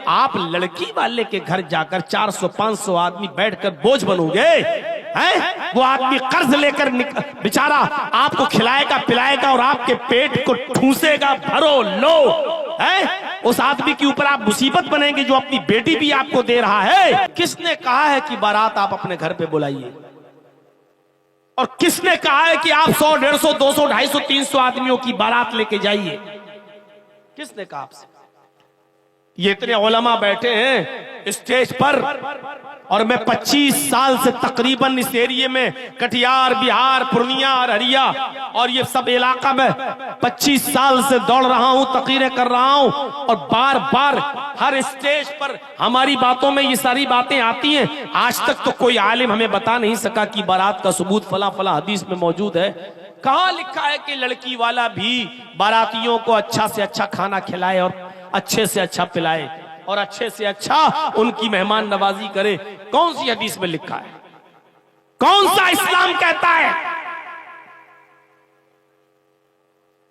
आप लड़की वाले के घर जाकर 400-500 आदमी बैठकर बोझ बनोगे हैं? वो आदमी कर्ज लेकर बेचारा आपको खिलाएगा पिलाएगा और आपके पेट को ठूसेगा, भरो लो है? उस आदमी के ऊपर आप मुसीबत बनेंगे जो अपनी बेटी भी आपको दे रहा है। किसने कहा है कि बारात आप अपने घर पे बुलाइए? और किसने कहा है कि आप 100, 150, 200, 250, 300 आदमियों की बारात लेके जाइए? किसने कहा आपसे? ये इतने उलमा बैठे हैं स्टेज पर और मैं 25 साल से तकरीबन इस एरिया में कटिहार, बिहार, पूर्णिया, अररिया और ये सब इलाका में 25 साल से दौड़ रहा हूं, तकरीरें कर रहा हूं और बार बार हर स्टेज पर हमारी बातों में ये सारी बातें आती हैं। आज तक तो कोई आलिम हमें बता नहीं सका कि बारात का सबूत फला फला हदीस में मौजूद है। कहां लिखा है कि लड़की वाला भी बारातियों को अच्छा से अच्छा खाना खिलाए और अच्छे से अच्छा पिलाए और अच्छे से अच्छा उनकी मेहमान नवाजी करे? कौन सी हदीस में लिखा है? कौन सा इस्लाम कहता है?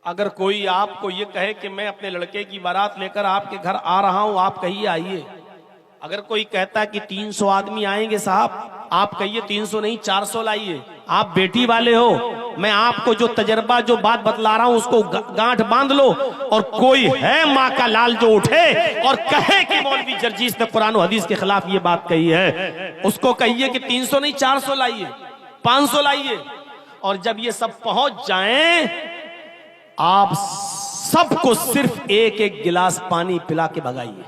अगर कोई आपको ये कहे कि मैं अपने लड़के की बारात लेकर आपके घर आ रहा हूं, आप कहिए आइए। अगर कोई कहता है कि 300 आदमी आएंगे साहब, आप कहिए 300 नहीं 400 लाइए। आप बेटी वाले हो, मैं आपको जो तजर्बा जो बात बतला रहा हूं उसको गांठ बांध लो। और कोई है माँ का लाल जो उठे और कहे कि मौलवी जर्जीस ने कुरान और हदीस के खिलाफ ये बात कही है, उसको कहिए कि 300 नहीं 400 लाइए, 500 लाइए। और जब ये सब पहुंच जाएं, आप सबको सिर्फ एक एक गिलास पानी पिला के भगाइए,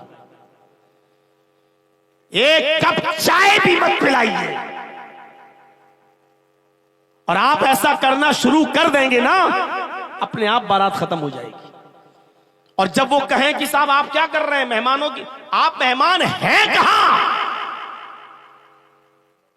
एक कप चाय भी मत पिलाइए। और आप ऐसा करना शुरू कर देंगे ना, अपने आप बारात खत्म हो जाएगी। और जब वो कहें कि साहब आप क्या कर रहे हैं मेहमानों की, आप मेहमान हैं कहां?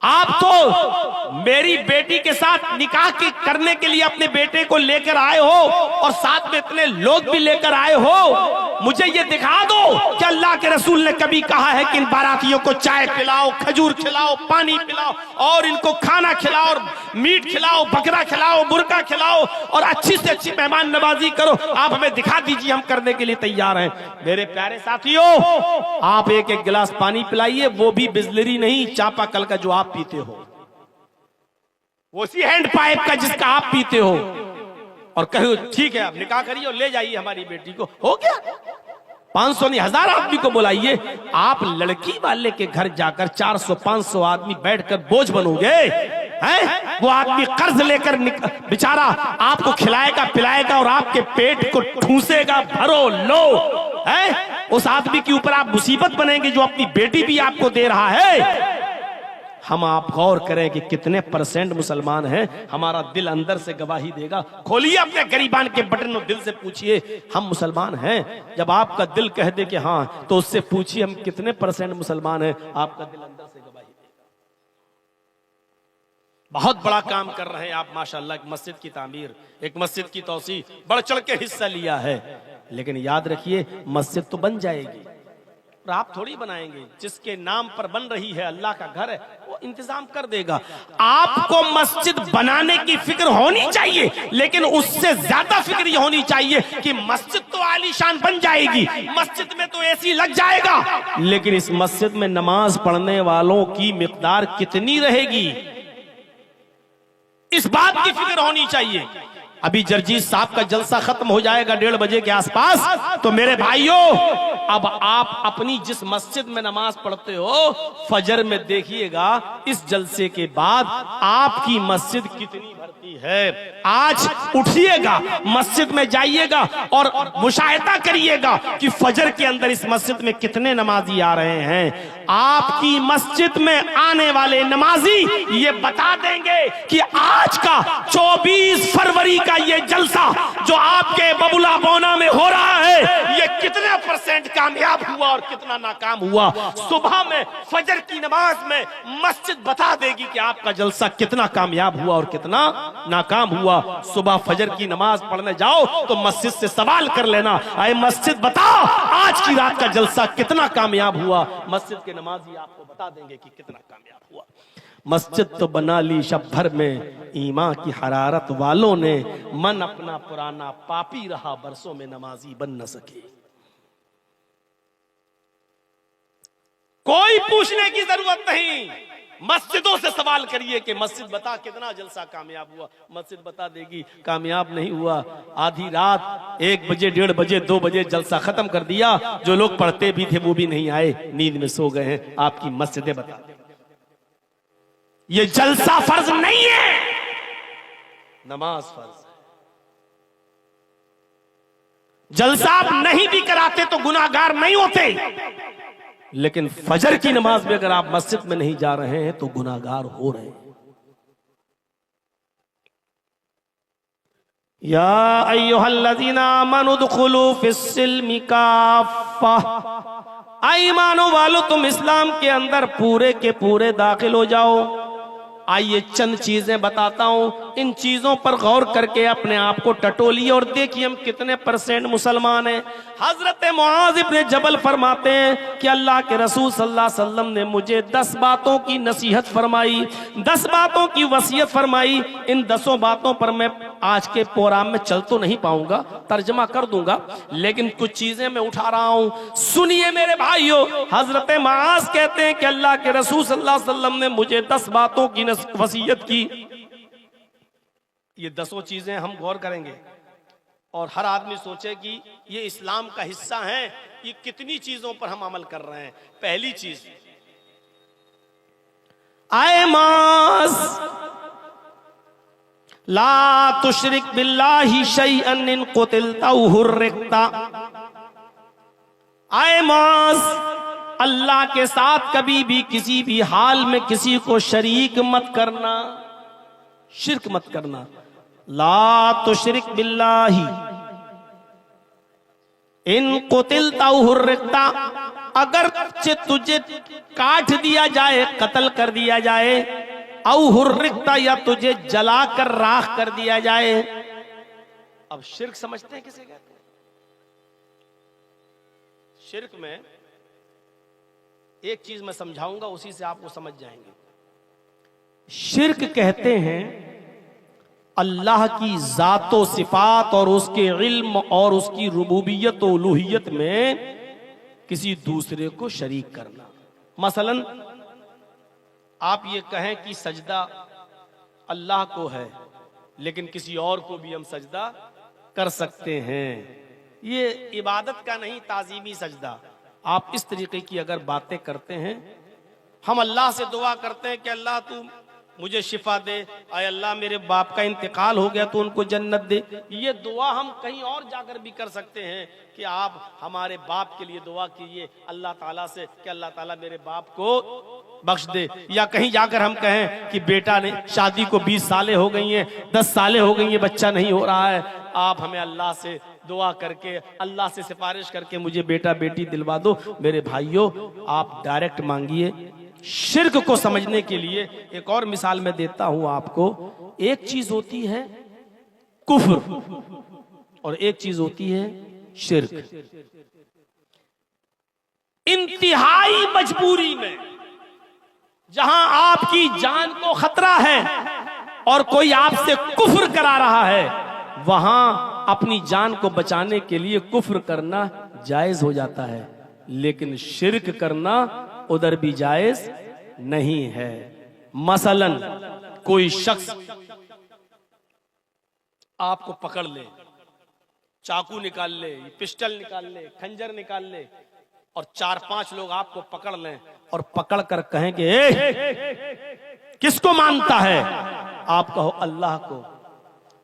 आप तो मेरी बेटी के साथ निकाह की करने के लिए अपने बेटे को लेकर आए हो और साथ में इतने लोग भी लेकर आए हो। मुझे ये दिखा दो कि अल्लाह के रसूल ने कभी कहा है कि इन बारातियों को चाय पिलाओ, खजूर खिलाओ, पानी पिलाओ और इनको खाना खिलाओ और मीट खिलाओ, बकरा खिलाओ, मुर्गा खिलाओ और अच्छी से अच्छी मेहमान नवाजी करो। आप हमें दिखा दीजिए, हम करने के लिए तैयार हैं। मेरे प्यारे साथियों, आप एक एक गिलास पानी पिलाइए, वो भी बिस्लरी नहीं, चापाकल का जो आप पीते हो, वो सी हैंड पाइप का जिसका आप पीते हो। और कहो ठीक है आप निकाह करिए और ले जाइए हमारी बेटी को, हो गया। 500 नहीं 1000 आदमी को बुलाइए। आप लड़की वाले के घर जाकर 400-500 आदमी बैठकर बोझ बनोगे हैं? वो आदमी कर्ज लेकर बेचारा आपको खिलाएगा पिलाएगा और आपके पेट को ठूसेगा, भरो लो है? उस आदमी के ऊपर आप मुसीबत बनेंगे जो अपनी बेटी भी आपको दे रहा है। हम आप गौर करें कि कितने % मुसलमान हैं। हमारा दिल अंदर से गवाही देगा। खोलिए अपने गरीबान के बटन और दिल से पूछिए हम मुसलमान हैं। जब आपका दिल कह दे कि हाँ, तो उससे पूछिए हम कितने % मुसलमान हैं। आपका दिल अंदर से गवाही देगा। बहुत बड़ा काम कर रहे हैं आप माशाअल्लाह। एक मस्जिद की तामीर, एक मस्जिद की तौसी, बढ़ चढ़ के हिस्सा लिया है। लेकिन याद रखिए मस्जिद तो बन जाएगी और आप थोड़ी बनाएंगे। जिसके नाम पर बन रही है, अल्लाह का घर है, वो इंतजाम कर देगा। आपको मस्जिद बनाने की फिक्र होनी चाहिए, लेकिन उससे ज्यादा फिक्र ये होनी चाहिए कि मस्जिद तो आलीशान बन जाएगी, मस्जिद में तो एसी लग जाएगा, लेकिन इस मस्जिद में नमाज पढ़ने वालों की मिकदार कितनी रहेगी, इस बात की फिक्र होनी चाहिए। अभी जर्जीस साहब का जलसा खत्म हो जाएगा 1:30 बजे के आसपास। तो मेरे भाइयों, अब आप अपनी जिस मस्जिद में नमाज पढ़ते हो, फजर में देखिएगा इस जलसे के बाद आपकी मस्जिद कितनी भरती है। आज उठिएगा, मस्जिद में जाइएगा और मुशाहिदा करिएगा कि फजर के अंदर इस मस्जिद में कितने नमाजी आ रहे हैं। आपकी मस्जिद में आने वाले नमाजी ये बता देंगे कि आज का 24 फरवरी का ये जलसा जो आपके बबुला बोना में हो रहा है, ये कितने % कामयाब हुआ और कितना नाकाम हुआ। सुबह में फजर की नमाज में मस्जिद बता देगी कि आपका जलसा कितना कामयाब हुआ और कितना नाकाम हुआ। सुबह फजर की नमाज पढ़ने जाओ तो मस्जिद से सवाल कर लेना, आए मस्जिद बताओ आज की रात का जलसा कितना कामयाब हुआ। मस्जिद के नमाजी आपको बता देंगे कि कितना कामयाब हुआ। मस्जिद तो बना ली शब भर में ईमान की हरारत वालों ने, मन अपना पुराना पापी रहा बरसों में नमाजी बन न सके। पूछने की जरूरत नहीं। मस्जिदों से सवाल करिए कि मस्जिद बता कितना जलसा कामयाब हुआ, मस्जिद बता देगी कामयाब नहीं हुआ। आधी रात 1 बजे 1:30 बजे 2 बजे जलसा खत्म कर दिया, जो लोग पढ़ते भी थे वो भी नहीं आए, नींद में सो गए हैं। आपकी मस्जिदें बता दें। ये जलसा फर्ज नहीं है, नमाज फर्ज है। जलसा आप नहीं भी कराते तो गुनाहगार नहीं होते, लेकिन फजर की नमाज में अगर आप मस्जिद में नहीं जा रहे हैं तो गुनाहगार हो रहे हैं। या अय्युहल्लज़ीना आमनू उदखुलू फिस्सिल्मि काफ़ा, ईमानो वालो तुम इस्लाम के अंदर पूरे के पूरे दाखिल हो जाओ। आइए चंद चीजें बताता हूं, इन चीजों पर गौर करके अपने आप को टटोलिए और देखिए हम कितने % मुसलमान हैं। हजरत मुआज़ इब्न जबल फरमाते हैं कि अल्लाह के रसूल सल्लल्लाहु अलैहि वसल्लम ने मुझे 10 बातों की नसीहत फरमाई, 10 बातों की वसीयत फरमाई। इन 10 बातों पर मैं आज के प्रोग्राम में चल तो नहीं पाऊंगा, तर्जमा कर दूंगा, लेकिन कुछ चीजें मैं उठा रहा हूं, सुनिए मेरे भाइयों। हजरत मुआज़ कहते हैं कि अल्लाह के रसूल सल्लल्लाहु अलैहि वसल्लम ने मुझे 10 बातों की वसीयत की। ये 10 चीजें हम गौर करेंगे और हर आदमी सोचे कि ये इस्लाम का हिस्सा है, ये कितनी चीजों पर हम अमल कर रहे हैं। पहली चीज, आए मास ला तुशरिक बिल्लाहि शैअन इन कुतिलता हुर्रिकता। आए मास, अल्लाह के साथ कभी भी किसी भी हाल में किसी को शरीक मत करना, शिर्क मत करना। ला तुशरिक बिल्लाहि इन कुतिलता हुर्रिकता, अगर तुझे काट दिया जाए, कत्ल कर दिया जाए, औ हुर्रिकता, या तुझे जलाकर राख कर दिया जाए। अब शिर्क समझते हैं किसे कहते हैं? शिर्क में एक चीज मैं समझाऊंगा, उसी से आपको समझ जाएंगे। शिर्क कहते हैं अल्लाह की जातो सिफात और उसके इल्म और उसकी रुबूबियत और उलूहियत में किसी दूसरे को शरीक करना। मसलन आप ये कहें कि सजदा अल्लाह को है, लेकिन किसी और को भी हम सजदा कर सकते हैं। ये इबादत का नहीं, ताजीमी सजदा। आप इस तरीके की अगर बातें करते हैं, हम अल्लाह से दुआ करते हैं कि अल्लाह तू मुझे शिफा दे, आय अल्लाह मेरे बाप का इंतकाल हो गया तो उनको जन्नत दे। ये दुआ हम कहीं और जाकर भी कर सकते हैं कि आप हमारे बाप के लिए दुआ कीजिए अल्लाह ताला से कि अल्लाह ताला मेरे बाप को बख्श दे। या कहीं जाकर हम कहें कि बेटा ने शादी को 20 सालें हो गई हैं, 10 सालें हो गई हैं, बच्चा नहीं हो रहा है, आप हमें अल्लाह से दुआ करके, अल्लाह से सिफारिश करके मुझे बेटा बेटी दिलवा दो। मेरे भाइयों, आप डायरेक्ट मांगिए। शिर्क को समझने के लिए एक और मिसाल मैं देता हूं आपको। एक चीज होती है कुफ्र और एक चीज होती है शिर्क। इंतहाई मजबूरी में, जहां आपकी जान को खतरा है और कोई आपसे कुफ्र करा रहा है, वहां अपनी जान को बचाने के लिए कुफ्र करना जायज हो जाता है, लेकिन शिर्क करना उधर भी जायज नहीं है। मसलन कोई शख्स आपको पकड़ ले, चाकू निकाल ले, पिस्टल निकाल ले, खंजर निकाल ले और 4-5 लोग आपको पकड़ लें और पकड़ कर कहें कि किसको मानता है? आप कहो अल्लाह को,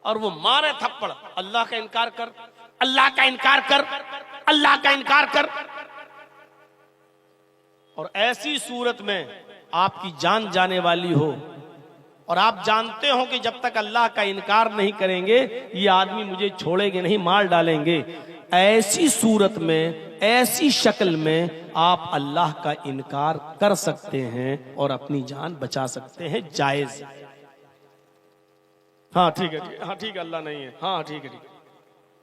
और वो मारे थप्पड़, अल्लाह का इनकार कर, अल्लाह का इनकार कर, अल्लाह का इनकार कर। और ऐसी सूरत में आपकी जान जाने वाली हो और आप जानते हो कि जब तक अल्लाह का इनकार नहीं करेंगे ये आदमी मुझे छोड़ेंगे नहीं, मार डालेंगे। ऐसी सूरत में, ऐसी शक्ल में आप अल्लाह का इनकार कर सकते हैं और अपनी जान बचा सकते हैं, जायज। हाँ ठीक है, हाँ ठीक है, अल्लाह नहीं है, हाँ ठीक है, ठीक है,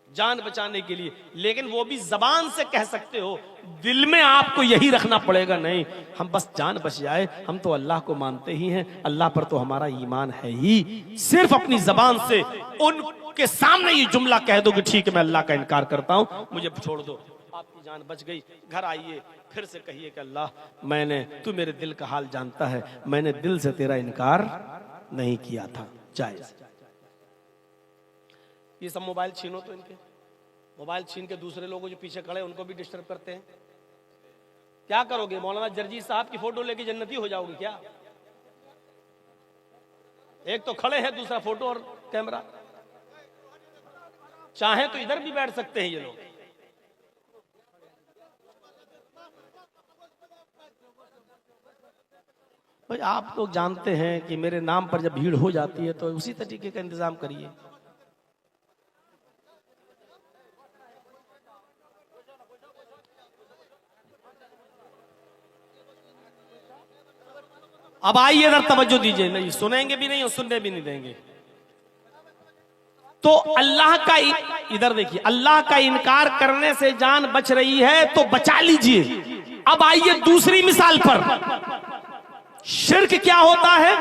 जान बचाने के लिए। लेकिन वो भी जबान से कह सकते हो, दिल में आपको यही रखना पड़ेगा, नहीं हम बस जान बच जाए, हम तो अल्लाह को मानते ही हैं, अल्लाह पर तो हमारा ईमान है ही। सिर्फ अपनी जबान से उनके सामने ये जुमला कह दो कि ठीक है मैं अल्लाह का इनकार करता हूं, मुझे छोड़ दो। आपकी जान बच गई, घर आइए, फिर से कहिए कि अल्लाह तू मेरे दिल का हाल जानता है, मैंने दिल से तेरा इनकार नहीं किया था। जायज। ये सब मोबाइल छीनो, तो इनके मोबाइल छीन के दूसरे लोगों जो पीछे खड़े उनको भी डिस्टर्ब करते हैं। क्या करोगे? मौलाना जर्जी साहब की फोटो लेके जन्नती हो जाओगे क्या? एक तो खड़े हैं, दूसरा फोटो और कैमरा। चाहे तो इधर भी बैठ सकते हैं ये लोग। भाई आप लोग जानते हैं कि मेरे नाम पर जब भीड़ हो जाती है तो उसी तरीके का इंतजाम करिए। अब आइए इधर तवज्जो दीजिए। नहीं सुनेंगे भी नहीं और सुनने भी नहीं देंगे। तो अल्लाह का इधर देखिए, अल्लाह का इनकार करने से जान बच रही है तो बचा लीजिए। अब आइए दूसरी मिसाल पर, शिर्क क्या होता है?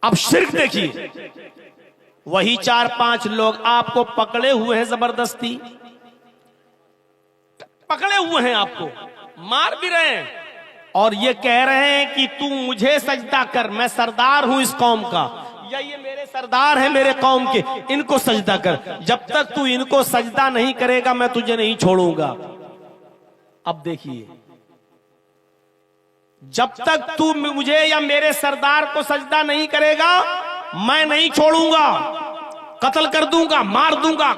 अब शिर्क देखिए, वही 4-5 लोग आपको पकड़े हुए हैं, जबरदस्ती पकड़े हुए हैं, आपको मार भी रहे हैं और ये कह रहे हैं कि तू मुझे सजदा कर, मैं सरदार हूं इस कौम का, या ये मेरे सरदार हैं मेरे कौम के, इनको सजदा कर। जब तक तू इनको सजदा नहीं करेगा मैं तुझे नहीं छोड़ूंगा। अब देखिए, जब तक तू मुझे या मेरे सरदार को सजदा नहीं करेगा मैं नहीं छोड़ूंगा, कत्ल कर दूंगा, मार दूंगा।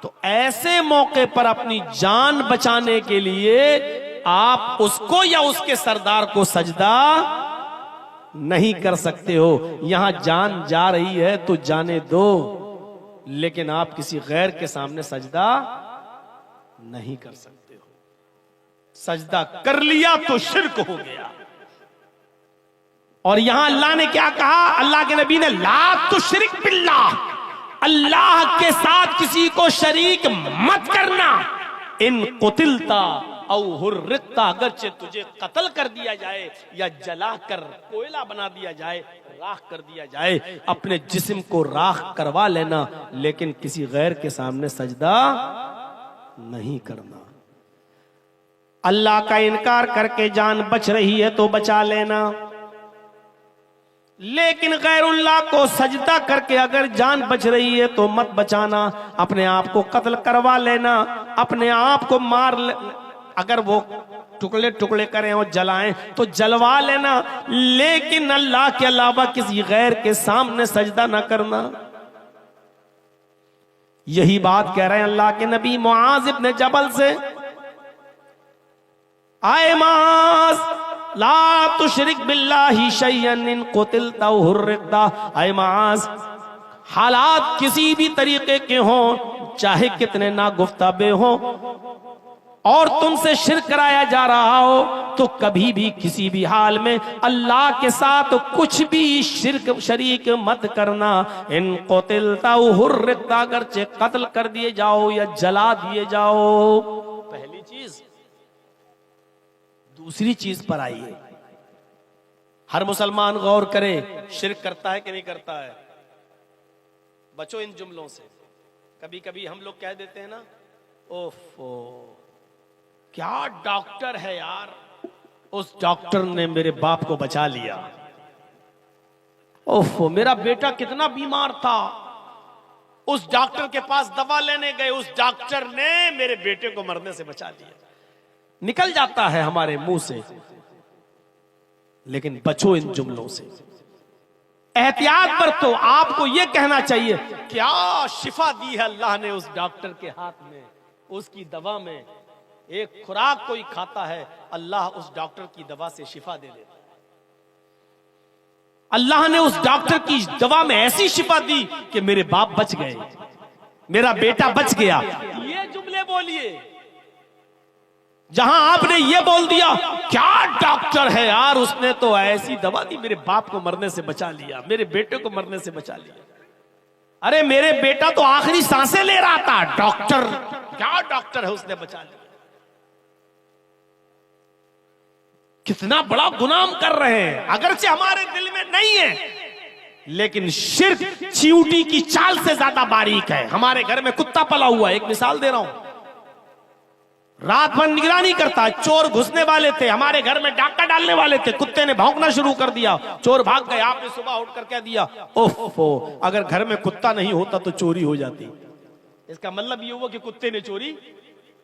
तो ऐसे मौके पर अपनी जान बचाने के लिए आप उसको या उसके सरदार को सजदा नहीं कर सकते हो। यहां जान जा रही है तो जाने दो, लेकिन आप किसी गैर के सामने सजदा नहीं कर सकते हो। सजदा कर लिया तो शिर्क हो गया। और यहां अल्लाह ने क्या कहा? अल्लाह के नबी ने ला तुश्रिक बिल्लाह, अल्लाह के साथ किसी को शरीक मत करना। इन कुतिलता औ हुर्रिकता, अगरचे तुझे कत्ल कर दिया जाए या जलाकर कोयला बना दिया जाए, राख कर दिया जाए, अपने जिस्म को राख करवा लेना, लेकिन किसी गैर के सामने सजदा नहीं करना। अल्लाह का इनकार करके जान बच रही है तो बचा लेना, लेकिन गैरुल्लाह को सजदा करके अगर जान बच रही है तो मत बचाना। अपने आप को कत्ल करवा लेना, अपने आप को मार अगर वो टुकड़े टुकड़े करें और जलाएं तो जलवा लेना, लेकिन अल्लाह के अलावा किसी गैर के सामने सजदा ना करना। यही बात कह रहे हैं अल्लाह के नबी मुआज इब्न जबल से, आए माज ला तुशरिक बिल्लाहि शैयन इन कुतिलता औ हुर्रिकता। आए माज, हालात किसी भी तरीके के हों, चाहे कितने नागुफ्ताबे हों, और तुमसे शिर्क कराया जा रहा हो तो कभी भी किसी भी हाल में अल्लाह के साथ कुछ भी शिर्क शरीक मत करना। इन कुतिलता औ हुर्रिकता, अगरचे कत्ल कर दिए जाओ या जला दिए जाओ। पहली चीज। दूसरी चीज पर आइए, हर मुसलमान गौर करे, शिर्क करता है कि नहीं करता है? बचो इन जुमलों से। कभी कभी हम लोग कह देते हैं ना, ओफो क्या डॉक्टर है यार, उस डॉक्टर ने मेरे बाप को बचा लिया। ओफो मेरा बेटा कितना बीमार था, उस डॉक्टर के पास दवा लेने गए, उस डॉक्टर ने मेरे बेटे को मरने से बचा लिया। निकल जाता है हमारे मुंह से, लेकिन बचो इन जुमलों से, एहतियात बरतो। आपको यह कहना चाहिए क्या शिफा दी है अल्लाह ने उस डॉक्टर के हाथ में, उसकी दवा में। एक खुराक कोई खाता है, अल्लाह उस डॉक्टर की दवा से शिफा दे देता है। अल्लाह ने उस डॉक्टर की दवा में ऐसी शिफा दी कि मेरे बाप बच गए, मेरा बेटा बच गया। ये जुमले बोलिए। जहां आपने ये बोल दिया क्या डॉक्टर है यार, उसने तो ऐसी दवा दी, मेरे बाप को मरने से बचा लिया, मेरे बेटे को मरने से बचा लिया। अरे मेरे बेटा तो आखिरी सांसें ले रहा था, डॉक्टर क्या डॉक्टर है, उसने बचा लिया। कितना बड़ा गुनाह कर रहे हैं, अगरचे हमारे दिल में नहीं है, लेकिन शिर्क चींटी की चाल से ज्यादा बारीक है। हमारे घर में कुत्ता पला हुआ है, एक मिसाल दे रहा हूं, रात भर निगरानी करता, चोर घुसने वाले थे, हमारे घर में डाका डालने वाले थे, कुत्ते ने भौंकना शुरू कर दिया, चोर भाग गए, आपने सुबह उठकर कह दिया ओफो, अगर घर में कुत्ता नहीं होता तो चोरी हो जाती। इसका मतलब ये हुआ कि कुत्ते ने चोरी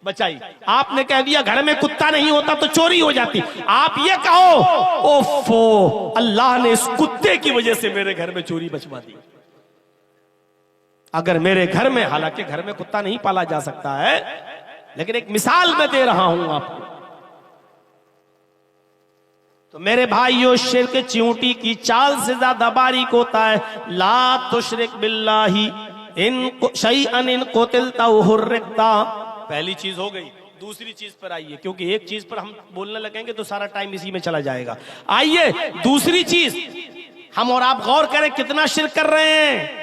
बचाई। आपने कह दिया घर में कुत्ता नहीं होता तो चोरी हो जाती। आप ये कहो ओफो, अल्लाह ने इस कुत्ते की वजह से मेरे घर में चोरी बचवा दी। अगर मेरे घर में, हालांकि घर में कुत्ता नहीं पाला जा सकता है, लेकिन एक मिसाल मैं दे रहा हूं आपको। तो मेरे भाइयों, शिर्क चींटी की चाल से ज्यादा बारीक होता है। ला तुशरिक बिल्लाही इन शैअन इन कुतिलता हुर्रिकता, पहली चीज हो गई। दूसरी चीज पर आइए, क्योंकि एक चीज पर हम बोलने लगेंगे तो सारा टाइम इसी में चला जाएगा। आइए दूसरी चीज, हम और आप गौर करें कितना शिर्क कर रहे हैं।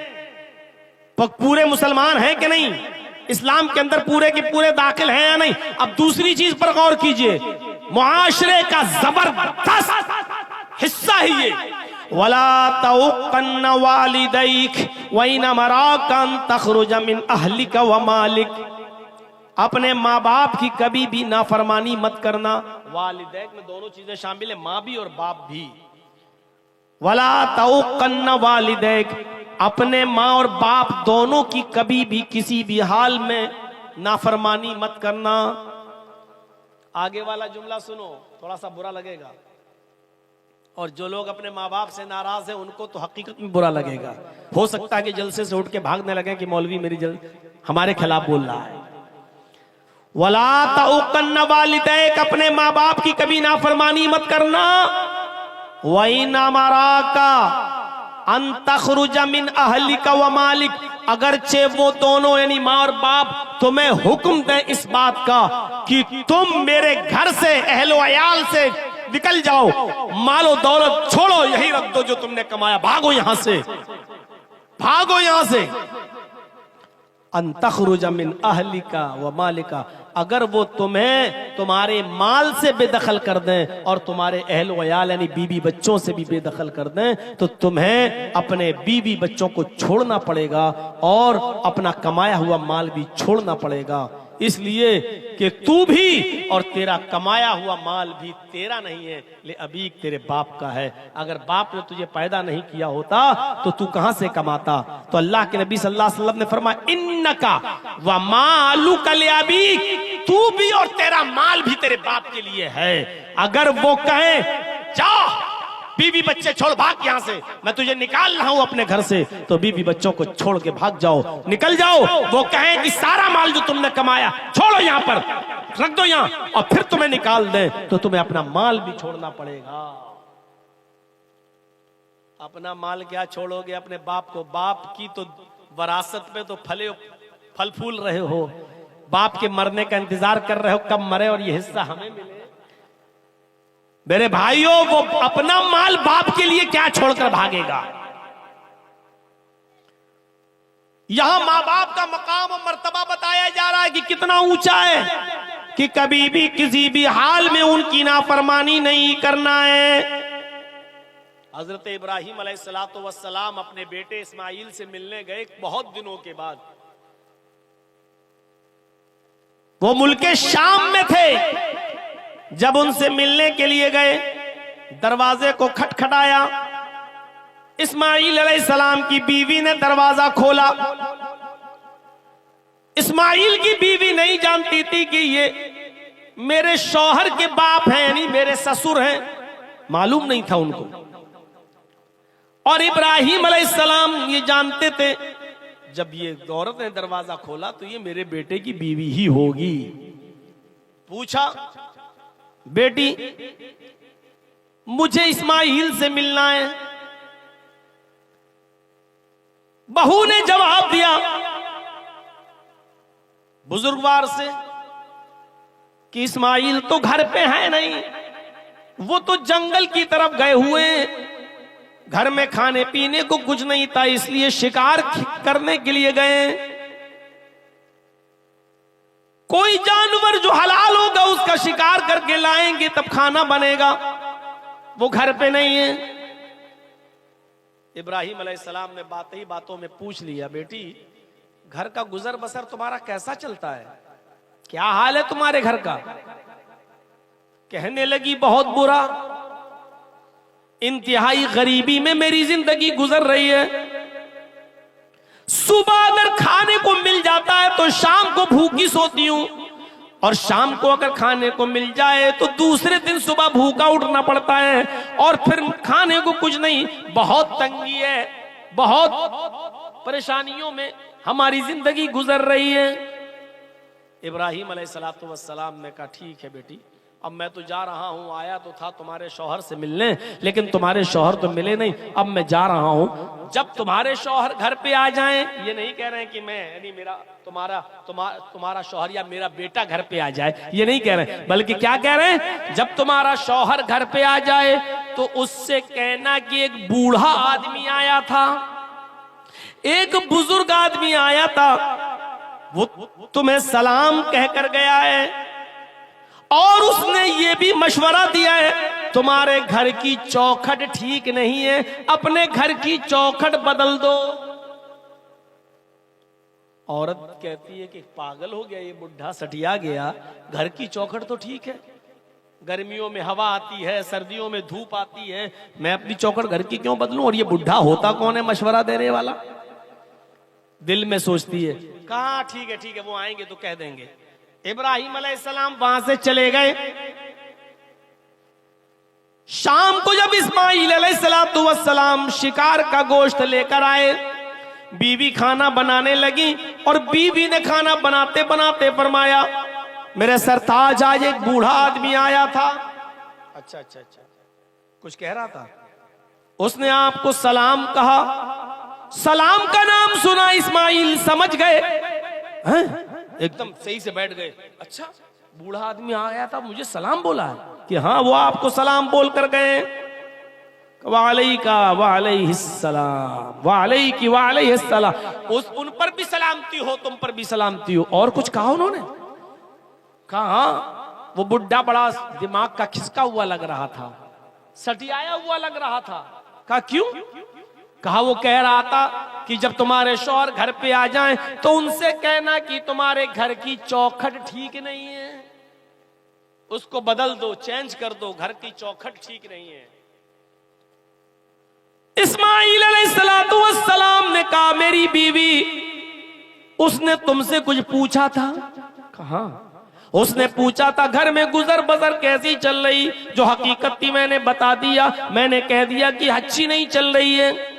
पूरे मुसलमान हैं कि नहीं, इस्लाम के अंदर पूरे के पूरे दाखिल हैं या नहीं। अब दूसरी चीज पर गौर कीजिए, मुआशरे का जबरदस्त हिस्सा ही ये, वला तउक़न्न वालिदैक वइन मराका अन तखरुज मिन अहलिका व मालिक, अपने माँ बाप की कभी भी नाफरमानी मत करना। वालिदैक में दोनों चीजें शामिल है, माँ भी और बाप भी। वला तउक़न्न वालिदैक, अपने माँ और बाप दोनों की कभी भी किसी भी हाल में नाफरमानी मत करना। आगे वाला जुमला सुनो, थोड़ा सा बुरा लगेगा, और जो लोग अपने माँ बाप से नाराज हैं उनको तो हकीकत में बुरा लगेगा। हो सकता है कि जलसे से उठ के भागने लगे कि मौलवी मेरी हमारे खिलाफ बोल रहा है। वला तउक़न्न वालिदैक, अपने माँ बाप की कभी नाफरमानी मत करना। वइन मराका अन तखरुज मिन अहलिका व मालिक, अगरचे वो दोनों यानी माँ और बाप तुम्हें हुक्म दें इस बात का कि तुम मेरे घर से, अहलो अयाल से निकल जाओ, मालो दौलत छोड़ो, यही रख दो जो तुमने कमाया, भागो यहां से, भागो यहां से। अन तखरुज मिन अहलिका व मालिका, अगर वो तुम्हें तुम्हारे माल से बेदखल कर दें और तुम्हारे अहल वयाल यानी बीवी बच्चों से भी बेदखल कर दें, तो तुम्हें अपने बीवी बच्चों को छोड़ना पड़ेगा और अपना कमाया हुआ माल भी छोड़ना पड़ेगा, इसलिए कि तू भी और तेरा कमाया हुआ माल भी तेरा नहीं है, ले अबीक तेरे बाप का है। अगर बाप ने तुझे पैदा नहीं किया होता तो तू कहां से कमाता। तो अल्लाह के नबी सल्लल्लाहु अलैहि वसल्लम ने फरमाया इन्नका व मालुका ले अबीक, तू भी और तेरा माल भी तेरे बाप के लिए है। अगर वो कहे जा बीवी बच्चे छोड़ भाग यहां से, मैं तुझे निकाल रहा हूं अपने घर से, तो बीवी बच्चों को छोड़ के भाग जाओ, निकल जाओ। वो कहें कि सारा माल जो तुमने कमाया छोड़ो, यहां पर रख दो यहां, और फिर तुम्हें निकाल दे, तो तुम्हें अपना माल भी छोड़ना पड़ेगा। अपना माल क्या छोड़ोगे अपने बाप को? बाप की तो वरासत में तो फल फूल रहे हो, बाप के मरने का इंतजार कर रहे हो कब मरे और ये हिस्सा हमें मिले। मेरे भाइयों, वो अपना माल बाप के लिए क्या छोड़कर भागेगा। यहां मां बाप का मकाम और मर्तबा बताया जा रहा है कि कितना ऊंचा है, कि कभी भी किसी भी हाल में उनकी नाफरमानी नहीं करना है। हजरत इब्राहिम अलैहिस्सलातु वस्सलाम अपने बेटे इस्माइल से मिलने गए बहुत दिनों के बाद। वो मुल्के शाम में थे। जब उनसे मिलने के लिए गए, दरवाजे को खटखटाया। इस्माइल अलैहिस्सलाम की बीवी ने दरवाजा खोला। इस्माइल की बीवी नहीं जानती थी कि ये मेरे शौहर के बाप हैं, यानी मेरे ससुर हैं, मालूम नहीं था उनको। और इब्राहिम अलैहिस्सलाम ये जानते थे, जब ये औरत ने दरवाजा खोला तो ये मेरे बेटे की बीवी ही होगी। पूछा, बेटी मुझे इस्माइल से मिलना है। बहू ने जवाब दिया बुजुर्गवार से कि इस्माइल तो घर पे है नहीं, वो तो जंगल की तरफ गए हुए हैं, घर में खाने पीने को कुछ नहीं था, इसलिए शिकार करने के लिए गए। कोई जानवर जो हलाल होगा उसका शिकार करके लाएंगे तब खाना बनेगा, वो घर पे नहीं है। इब्राहिम अलैहिस्सलाम ने बात ही बातों में पूछ लिया, बेटी घर का गुजर बसर तुम्हारा कैसा चलता है, क्या हाल है तुम्हारे घर का। कहने लगी बहुत बुरा, इंतहाई गरीबी में मेरी जिंदगी गुजर रही है। सुबह अगर खाने को मिल जाता है तो शाम को भूखी सोती हूं, और शाम को अगर खाने को मिल जाए तो दूसरे दिन सुबह भूखा उठना पड़ता है, और फिर खाने को कुछ नहीं। बहुत तंगी है, बहुत परेशानियों में हमारी जिंदगी गुजर रही है। इब्राहिम अलैहिस्सलातु वस्सलाम ने कहा ठीक है बेटी, अब मैं तो जा रहा हूं, आया तो था तुम्हारे शौहर से मिलने, लेकिन तुम्हारे शौहर तो मिले नहीं, अब मैं जा रहा हूं। जब तुम्हारे शौहर घर पे आ जाएं, ये नहीं कह रहे हैं कि मैं यानी मेरा तुम्हारा शौहर या मेरा बेटा घर पे आ जाए, ये नहीं कह रहे, बल्कि क्या कह रहे हैं, जब तुम्हारा शौहर घर पे आ जाए तो उससे कहना कि एक बूढ़ा आदमी आया था, एक बुजुर्ग आदमी आया था, वो तुम्हें सलाम कहकर गया है, और उसने ये भी मशवरा दिया है तुम्हारे घर की चौखट ठीक नहीं है, अपने घर की चौखट बदल दो। औरत कहती है कि पागल हो गया ये बुढ़ा, सटिया गया, घर की चौखट तो ठीक है, गर्मियों में हवा आती है, सर्दियों में धूप आती है, मैं अपनी चौखट घर की क्यों बदलूं, और ये बुढ़ा होता कौन है मशवरा देने वाला। दिल में सोचती है, कहा ठीक है वो आएंगे तो कह देंगे। इब्राहिम अलैहिस्सलाम वहां से चले गए। शाम को जब इस्माइल अलैहिस्सलाम शिकार का गोश्त लेकर आए, बीवी खाना बनाने लगी, और बीवी ने खाना बनाते बनाते फरमाया, मेरे सरताज आज एक बूढ़ा आदमी आया था। अच्छा, कुछ कह रहा था, उसने आपको सलाम कहा। सलाम का नाम सुना इस्माइल समझ गए, हैं? एकदम सही से बैठ गए। अच्छा, बूढ़ा आदमी आ गया था, मुझे सलाम बोला है कि हाँ वो आपको सलाम बोल कर गए। वालैका वालैहिस्सलाम, वालैकी वालैहिस्सलाम, उन पर भी सलामती हो, तुम पर भी सलामती हो। और कुछ कहा उन्होंने? कहा वो बुढ़ा बड़ा दिमाग का खिसका हुआ लग रहा था, सटियाया हुआ लग रहा था। कहा क्यों? कहा वो कह रहा था कि जब तुम्हारे शौहर घर पे आ जाएं तो उनसे कहना कि तुम्हारे घर की चौखट ठीक नहीं है, उसको बदल दो, चेंज कर दो, घर की चौखट ठीक नहीं है। इस्माइल अलैहिस्सलाम ने कहा मेरी बीवी, उसने तुमसे कुछ पूछा था? कहा उसने पूछा था घर में गुजर बसर कैसी चल रही, जो हकीकत थी मैंने बता दिया, मैंने कह दिया कि अच्छी नहीं चल रही है।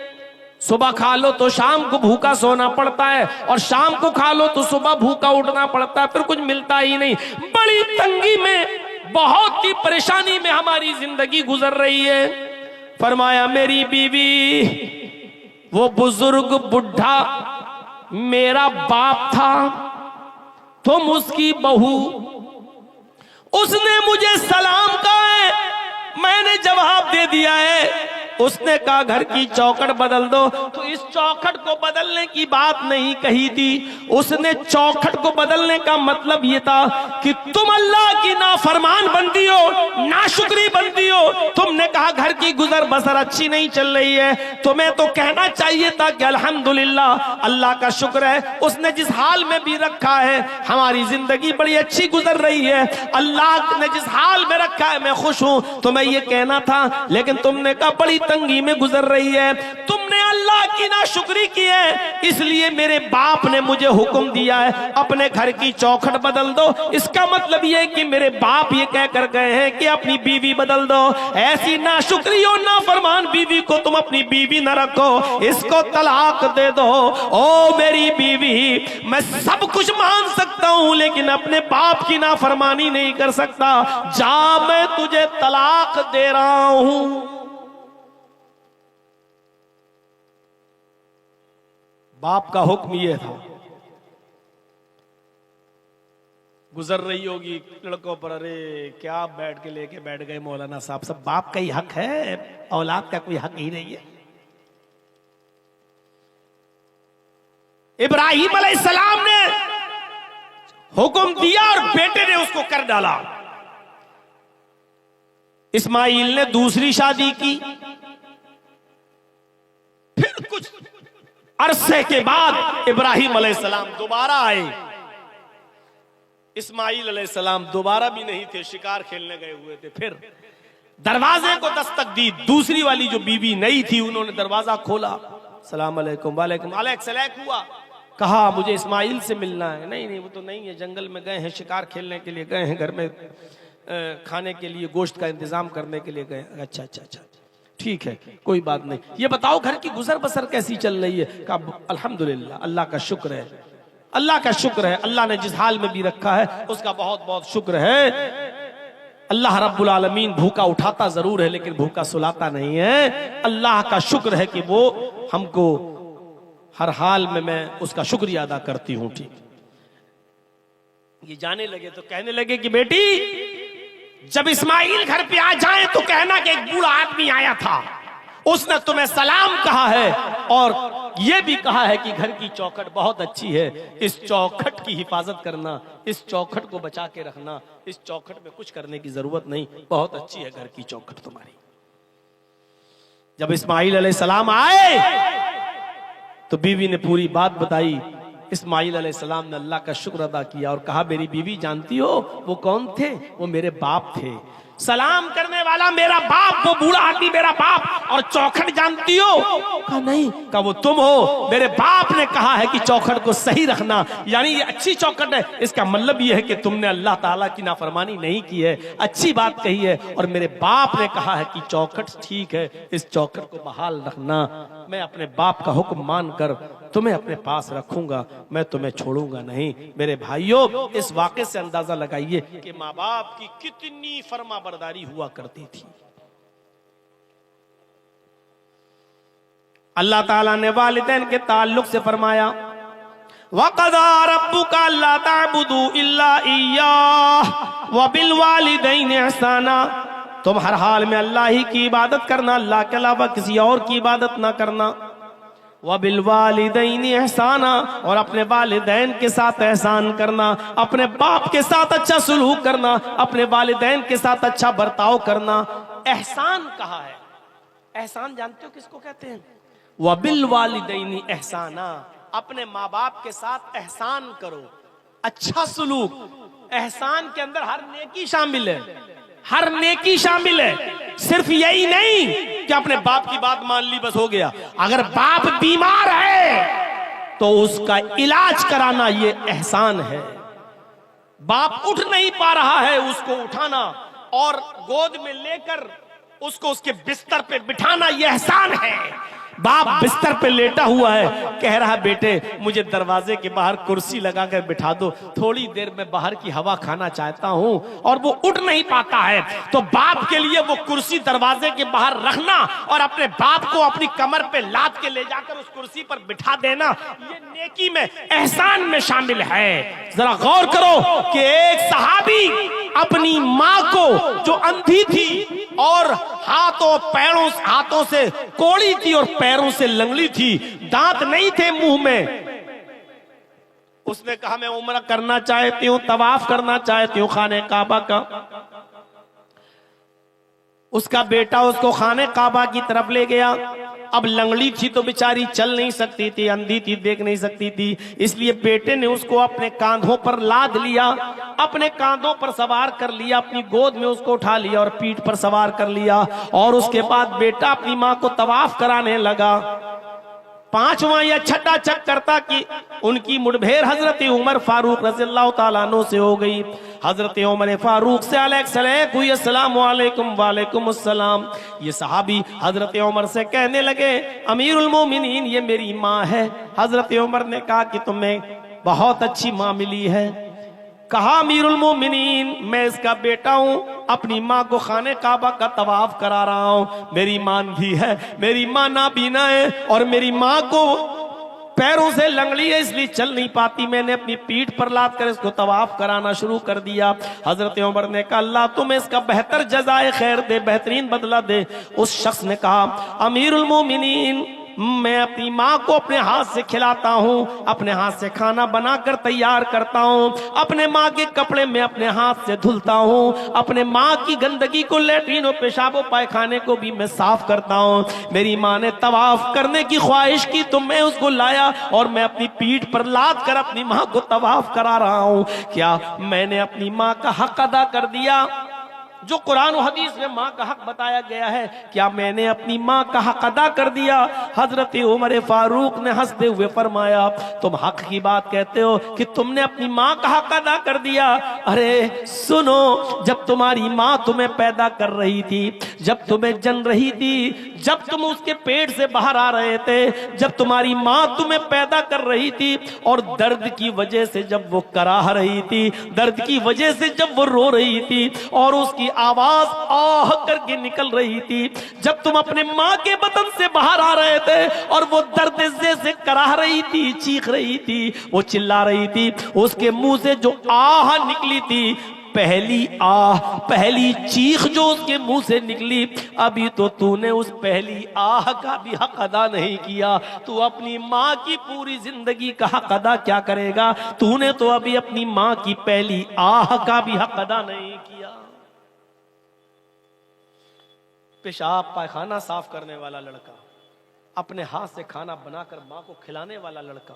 सुबह खा लो तो शाम को भूखा सोना पड़ता है, और शाम को खा लो तो सुबह भूखा उठना पड़ता है, फिर कुछ मिलता ही नहीं। बड़ी तंगी में, बहुत ही परेशानी में हमारी जिंदगी गुजर रही है। फरमाया मेरी बीवी, वो बुजुर्ग बुढ़ा मेरा बाप था, तुम उसकी बहू, उसने मुझे सलाम कहा है, मैंने जवाब दे दिया है। उसने कहा घर की चौखट बदल दो, तो इस चौखट को बदलने की बात नहीं कही थी। उसने चौखट को बदलने का मतलब यह था कि तुम अल्लाह की नाफरमान बंदी हो, नाशुक्री बंदी हो। तुमने कहा घर की गुजर बसर अच्छी नहीं चल रही है, तुम्हें तो कहना चाहिए था कि अल्हम्दुलिल्लाह, अल्लाह का शुक्र है उसने जिस हाल में भी रखा है हमारी जिंदगी बड़ी अच्छी गुजर रही है, अल्लाह ने जिस हाल में रखा है मैं खुश हूं। तुम्हें यह कहना था, लेकिन तुमने कहा बड़ी तंगी में गुजर रही है, तुमने अल्लाह की नाशुक्री की है, इसलिए मेरे बाप ने मुझे हुक्म दिया है अपने घर की चौखट बदल दो। इसका मतलब यह है कि मेरे बाप ये कह कर गए हैं कि अपनी बीवी बदल दो। ऐसी नाशुक्री और नाफरमान बीवी को तुम अपनी बीवी न रखो, इसको तलाक दे दो। ओ मेरी बीवी, मैं सब कुछ मान सकता हूं लेकिन अपने बाप की नाफरमानी नहीं कर सकता, जा मैं तुझे तलाक दे रहा हूं। बाप का हुक्म यह था। गुजर रही होगी लड़कों पर, अरे क्या बैठ के लेके बैठ गए मौलाना साहब, सब बाप का ही हक है, औलाद का कोई हक ही नहीं है। इब्राहिम अलैहिस्सलाम ने हुक्म दिया और बेटे ने उसको कर डाला। इस्माइल ने दूसरी शादी की, कुछ अरसे के बाद इब्राहिम अलैहिस्सलाम दोबारा आए। इस्माइल अलैहिस्सलाम दोबारा भी नहीं थे, शिकार खेलने गए हुए थे। फिर दरवाजे को दस्तक दी, दूसरी वाली जो बीवी नई थी उन्होंने दरवाजा खोला, सलाम अलैकुम, वालेकुम अलैक हुआ। कहा मुझे इस्माइल से मिलना है। नहीं नहीं वो तो नहीं है, जंगल में गए हैं, शिकार खेलने के लिए गए हैं, घर में खाने के लिए गोश्त का इंतजाम करने के लिए गए। अच्छा अच्छा अच्छा ठीक है, कोई बात नहीं। ये बताओ घर की गुजर बसर कैसी चल रही है? कहा अल्हम्दुलिल्लाह, अल्लाह का शुक्र है, अल्लाह का शुक्र है, अल्लाह ने जिस हाल में भी रखा है उसका बहुत बहुत शुक्र है। अल्लाह रब्बुल आलमीन भूखा उठाता जरूर है लेकिन भूखा सुलाता नहीं है। अल्लाह का शुक्र है कि वो हमको हर हाल में, मैं उसका शुक्रिया अदा करती हूं। ठीक, ये जाने लगे तो कहने लगे कि बेटी जब इस्माइल घर पे आ जाए तो कहना कि एक बूढ़ा आदमी आया था, उसने तुम्हें सलाम कहा है और यह भी कहा है कि घर की चौखट बहुत अच्छी है, इस चौखट की हिफाजत करना, इस चौखट को बचा के रखना, इस चौखट में कुछ करने की जरूरत नहीं, बहुत अच्छी है घर की चौखट तुम्हारी। जब इस्माइल अलैहिस्सलाम आए तो बीवी ने पूरी बात बताई। इस्माइल अलैहिस्सलाम ने अल्लाह का शुक्र अदा किया और कहा मेरी बीवी जानती हो वो कौन थे? वो मेरे बाप थे, सलाम करने वाला मेरा बाप, वो बूढ़ा आदमी मेरा बाप। और चौखट जानती हो? कहा नहीं। कहा वो तुम हो, मेरे बाप ने कहा है कि चौखट को सही रखना, यानी ये अच्छी चौखट है। इसका मतलब ये है कि तुमने अल्लाह ताला की नाफरमानी नहीं की है, अच्छी बात कही है। और मेरे बाप ने कहा है कि चौखट ठीक है, इस चौखट को बहाल रखना। मैं अपने बाप का हुक्म मानकर तुम्हें अपने पास रखूंगा, मैं तुम्हें छोड़ूंगा नहीं। मेरे भाइयों, इस वाक़े से अंदाजा लगाइए कि माँ बाप की कितनी फरमाबरदारी हुआ करती थी। अल्लाह ताला ने वालिदैन के ताल्लुक से फरमाया वक़ज़ा रब्बुका अल्ला ताबुदू इल्ला इय्याह व बिल वालिदैनि इहसाना। तुम हर हाल में अल्लाह ही की इबादत करना, अल्लाह के अलावा किसी और की इबादत ना करना। व बिल वालिदैनि एहसाना, और अपने वालिदैन के साथ एहसान करना, अपने बाप के साथ अच्छा सुलूक करना, अपने वालिदैन के साथ अच्छा बर्ताव करना। एहसान कहा है, एहसान जानते हो किसको कहते हैं? व बिल वालिदैनि एहसाना, अपने माँ बाप के साथ एहसान करो, अच्छा सुलूक। एहसान के अंदर हर नेकी शामिल है, हर नेकी शामिल है। सिर्फ यही नहीं कि अपने बाप की बात मान ली बस हो गया। अगर बाप बीमार है तो उसका इलाज कराना ये एहसान है। बाप उठ नहीं पा रहा है, उसको उठाना और गोद में लेकर उसको उसके बिस्तर पे बिठाना ये एहसान है। बाप बिस्तर पे लेटा हुआ है, कह रहा बेटे मुझे दरवाजे के बाहर कुर्सी लगाकर बिठा दो, थोड़ी देर में बाहर की हवा खाना चाहता हूं, और वो उठ नहीं पाता है। तो बाप के लिए वो कुर्सी दरवाजे के बाहर रखना और अपने बाप को अपनी कमर पे लाद के ले जाकर उस कुर्सी पर बिठा देना, ये नेकी में, एहसान में शामिल है। जरा गौर करो कि एक सहाबी अपनी माँ को जो अंधी थी और हाथों से कोड़ी थी और पैरों से लंगड़ी थी, दांत नहीं थे मुंह में, उसने कहा मैं उम्रा करना चाहती हूं, तवाफ करना चाहती हूं खाने काबा का। उसका बेटा उसको खाने काबा की तरफ ले गया। अब लंगड़ी थी तो बेचारी चल नहीं सकती थी, अंधी थी, देख नहीं सकती थी, इसलिए बेटे ने उसको अपने कांधों पर लाद लिया, अपने कांधों पर सवार कर लिया, अपनी गोद में उसको उठा लिया और पीठ पर सवार कर लिया। और उसके बाद बेटा अपनी माँ को तवाफ कराने लगा। पांचवा या छठा चक्कर था कि उनकी मुठभेड़ हजरत उमर फारूक रज़ियल्लाहु ताला अन्हु से हो गई। हजरत उमर फारूक से अस्सलाम वालेकुम, वालेकुम अस्सलाम। ये सहाबी हजरत उमर से कहने लगे अमीरुल मोमिनीन ये मेरी माँ है। हजरत उमर ने कहा कि तुम्हें बहुत अच्छी माँ मिली है। कहा अमीरुल मोमिनीन मैं इसका बेटा हूं, अपनी माँ को खाने काबा का तवाफ करा रहा हूं, मेरी माँ भी है, मेरी माँ नाबीना है और मेरी माँ को पैरों से लंगड़ी है इसलिए चल नहीं पाती, मैंने अपनी पीठ पर लाद कर इसको तवाफ कराना शुरू कर दिया। हजरत उमर ने कहा अल्लाह तुम्हें इसका बेहतर जज़ाए खैर दे, बेहतरीन बदला दे। उस शख्स ने कहा अमीरुल मोमिनीन मैं अपनी माँ को अपने हाथ से खिलाता हूँ, अपने हाथ से खाना बनाकर तैयार करता हूँ, अपने माँ के कपड़े में अपने हाथ से धुलता हूँ, अपने माँ की गंदगी को लैट्रिन और पेशाब पायखाने को भी मैं साफ करता हूँ। मेरी माँ ने तवाफ करने की ख्वाहिश की तो मैं उसको लाया और मैं अपनी पीठ पर लाद कर अपनी माँ को तवाफ करा रहा हूँ। क्या मैंने अपनी माँ का हक अदा कर दिया जो कुरान और हदीस में माँ का हक बताया गया है? क्या मैंने अपनी माँ का हक अदा कर दिया? हजरत उमर फारूक ने हंसते हुए फरमाया, तुम हक की बात कहते हो कि तुमने अपनी माँ का हक अदा कर दिया? अरे सुनो, जब तुम्हारी माँ तुम्हें पैदा कर रही थी, जब तुम्हें जन रही थी, जब तुम उसके पेट से बाहर आ रहे थे, जब तुम्हारी माँ तुम्हें पैदा कर रही थी और दर्द की वजह से जब वो कराह रही थी, दर्द की वजह से जब वो रो रही थी और उसकी आवाज आह करके निकल रही थी, जब तुम अपने माँ के बदन से बाहर आ रहे थे और वो दर्द से कराह रही थी, चीख रही थी, वो चिल्ला रही थी, उसके मुंह से जो आह निकली थी, पहली आह, पहली चीख जो उसके मुंह से निकली, अभी तो तूने उस पहली आह का भी हक अदा नहीं किया। तू अपनी माँ की पूरी जिंदगी का हक अदा क्या करेगा? तूने तो अभी अपनी माँ की पहली आह का भी हक अदा नहीं किया। पेशाब पायखाना साफ करने वाला लड़का, अपने हाथ से खाना बनाकर माँ को खिलाने वाला लड़का,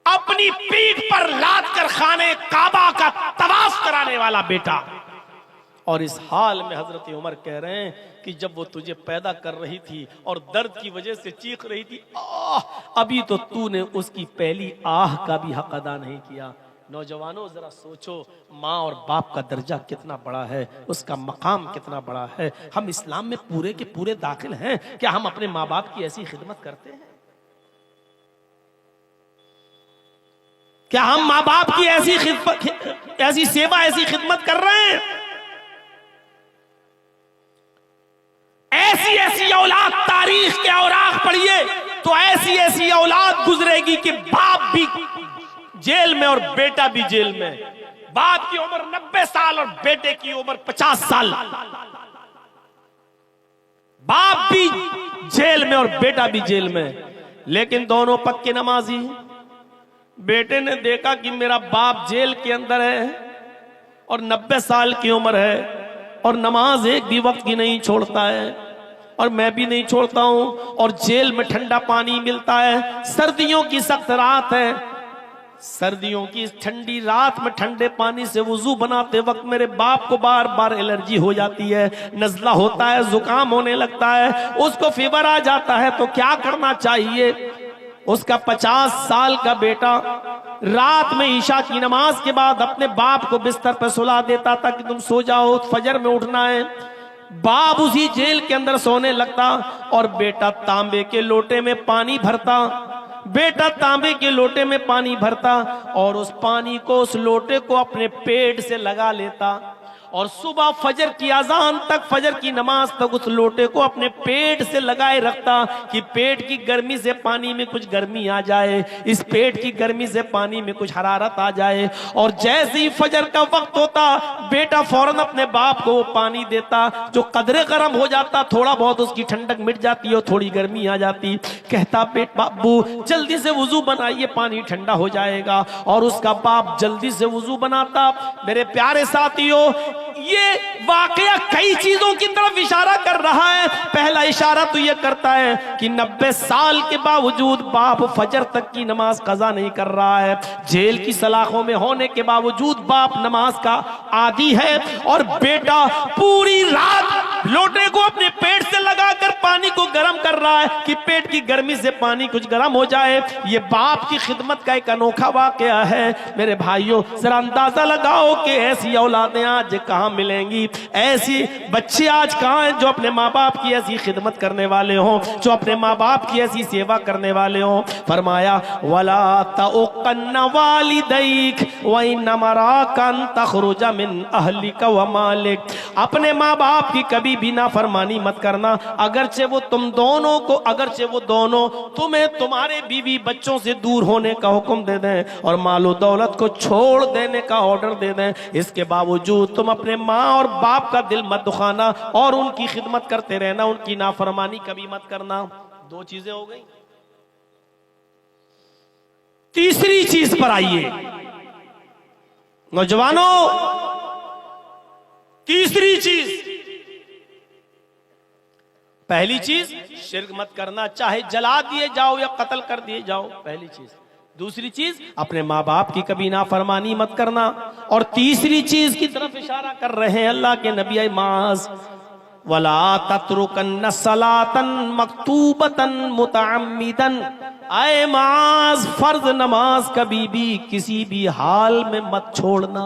अपनी पीठ पर लाद कर खाने काबा का तवाफ कराने वाला बेटा, और इस हाल में हजरत उमर कह रहे हैं कि जब वो तुझे पैदा कर रही थी और दर्द की वजह से चीख रही थी, अभी तो तूने उसकी पहली आह का भी हक अदा नहीं किया। नौजवानों जरा सोचो, माँ और बाप का दर्जा कितना बड़ा है, उसका मकाम कितना बड़ा है। हम इस्लाम में पूरे के पूरे दाखिल हैं। क्या हम अपने माँ बाप की ऐसी खिदमत करते हैं? क्या हम माँ बाप की ऐसी सेवा, ऐसी खिदमत कर रहे हैं? ऐसी ऐसी औलाद, तारीख के औराक पढ़िए तो ऐसी ऐसी औलाद गुजरेगी कि बाप भी जेल में और बेटा भी जेल में। बाप की उम्र 90 साल और बेटे की उम्र 50 साल। बाप भी जेल में और बेटा भी जेल में, लेकिन दोनों पक्के नमाजी। बेटे ने देखा कि मेरा बाप जेल के अंदर है और 90 साल की उम्र है और नमाज एक भी वक्त की नहीं छोड़ता है और मैं भी नहीं छोड़ता हूं, और जेल में ठंडा पानी मिलता है, सर्दियों की सख्त रात है, सर्दियों की इस ठंडी रात में ठंडे पानी से वुजू बनाते वक्त मेरे बाप को बार बार एलर्जी हो जाती है, नज़ला होता है, जुकाम होने लगता है, उसको फीवर आ जाता है। तो क्या करना चाहिए? उसका 50 साल का बेटा रात में ईशा की नमाज के बाद अपने बाप को बिस्तर पर सुला देता था कि तुम सो जाओ, फजर में उठना है। बाप उसी जेल के अंदर सोने लगता और बेटा तांबे के लोटे में पानी भरता, बेटा तांबे के लोटे में पानी भरता और उस पानी को, उस लोटे को अपने पेट से लगा लेता और सुबह फजर की अजान तक, फजर की नमाज तक उस लोटे को अपने पेट से लगाए रखता कि पेट की गर्मी से पानी में कुछ गर्मी आ जाए, इस पेट की गर्मी से पानी में कुछ हरारत आ जाए। और जैसे ही फजर का वक्त होता, बेटा फौरन अपने बाप को वो पानी देता जो कदरे गर्म हो जाता, थोड़ा बहुत उसकी ठंडक मिट जाती और थोड़ी गर्मी आ जाती। कहता बेट बाबू जल्दी से वुजू बनाइए, पानी ठंडा हो जाएगा। और उसका बाप जल्दी से वुजू बनाता। मेरे प्यारे साथियों, ये वाकया कई चीजों की तरफ इशारा कर रहा है। पहला इशारा तो ये करता है कि 90 साल के बावजूद बाप फजर तक की नमाज कज़ा नहीं कर रहा है, जेल की सलाखों में होने के बावजूद बाप नमाज का आदी है और बेटा पूरी रात लोटे को अपने पेट से लगाकर पानी को गर्म कर रहा है कि पेट की गर्मी से पानी कुछ गर्म हो जाए। ये बाप की खिदमत का एक अनोखा वाकया है। मेरे भाइयों जरा अंदाजा लगाओ कि ऐसी औलादें आज कहां मिलेंगी, ऐसी बच्चे आज कहां हैं जो अपने माँ बाप की ऐसी खिदमत करने वाले हों, जो अपने माँ बाप की ऐसी सेवा करने वाले हों। फरमाया वला तउक़न्न वालिदैक व इन्नमराकन तखरुज मिन अहलिक व मालिक। अपने माँ बाप की कभी भी नाफरमानी मत करना, अगरचे वो दोनों तुम्हें तुम्हारे बीवी बच्चों से दूर होने का हुक्म दे दें और मालो दौलत को छोड़ देने का ऑर्डर दे दें, इसके बावजूद तुम अपने माँ और बाप का दिल मत दुखाना और उनकी खिदमत करते रहना, उनकी नाफरमानी कभी मत करना। दो चीजें हो गई। तीसरी चीज पर आइए नौजवानों, तीसरी चीज, पहली चीज शिर्क मत करना, चाहे जला दिए जाओ या कत्ल कर दिए जाओ, पहली चीज। दूसरी चीज अपने माँ बाप की कभी नाफरमानी मत करना। और तीसरी चीज की तरफ इशारा कर रहे हैं अल्लाह के नबी माज, वला तत्रुकन्न सलातन मक्तूबतन मुतअम्मिदन, आए माज फर्ज नमाज कभी भी किसी भी हाल में मत छोड़ना।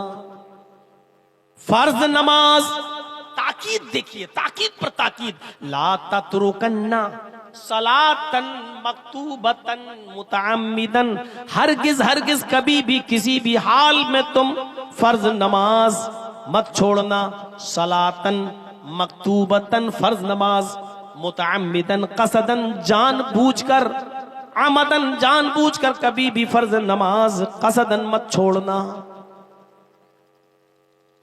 फर्ज नमाज, ताकीद देखिए, ताकीद पर ताकीद, ला तत्रुकन्ना सलातन मक्तूबतन मुतअम्मिदन, हरगिज हरगिज कभी भी किसी भी हाल में तुम फर्ज नमाज मत छोड़ना। सलातन मक्तूबतन फर्ज नमाज, मुतअम्मिदन कसदन जानबूझकर, आमदन जानबूझकर कभी भी फर्ज नमाज कसदन मत छोड़ना।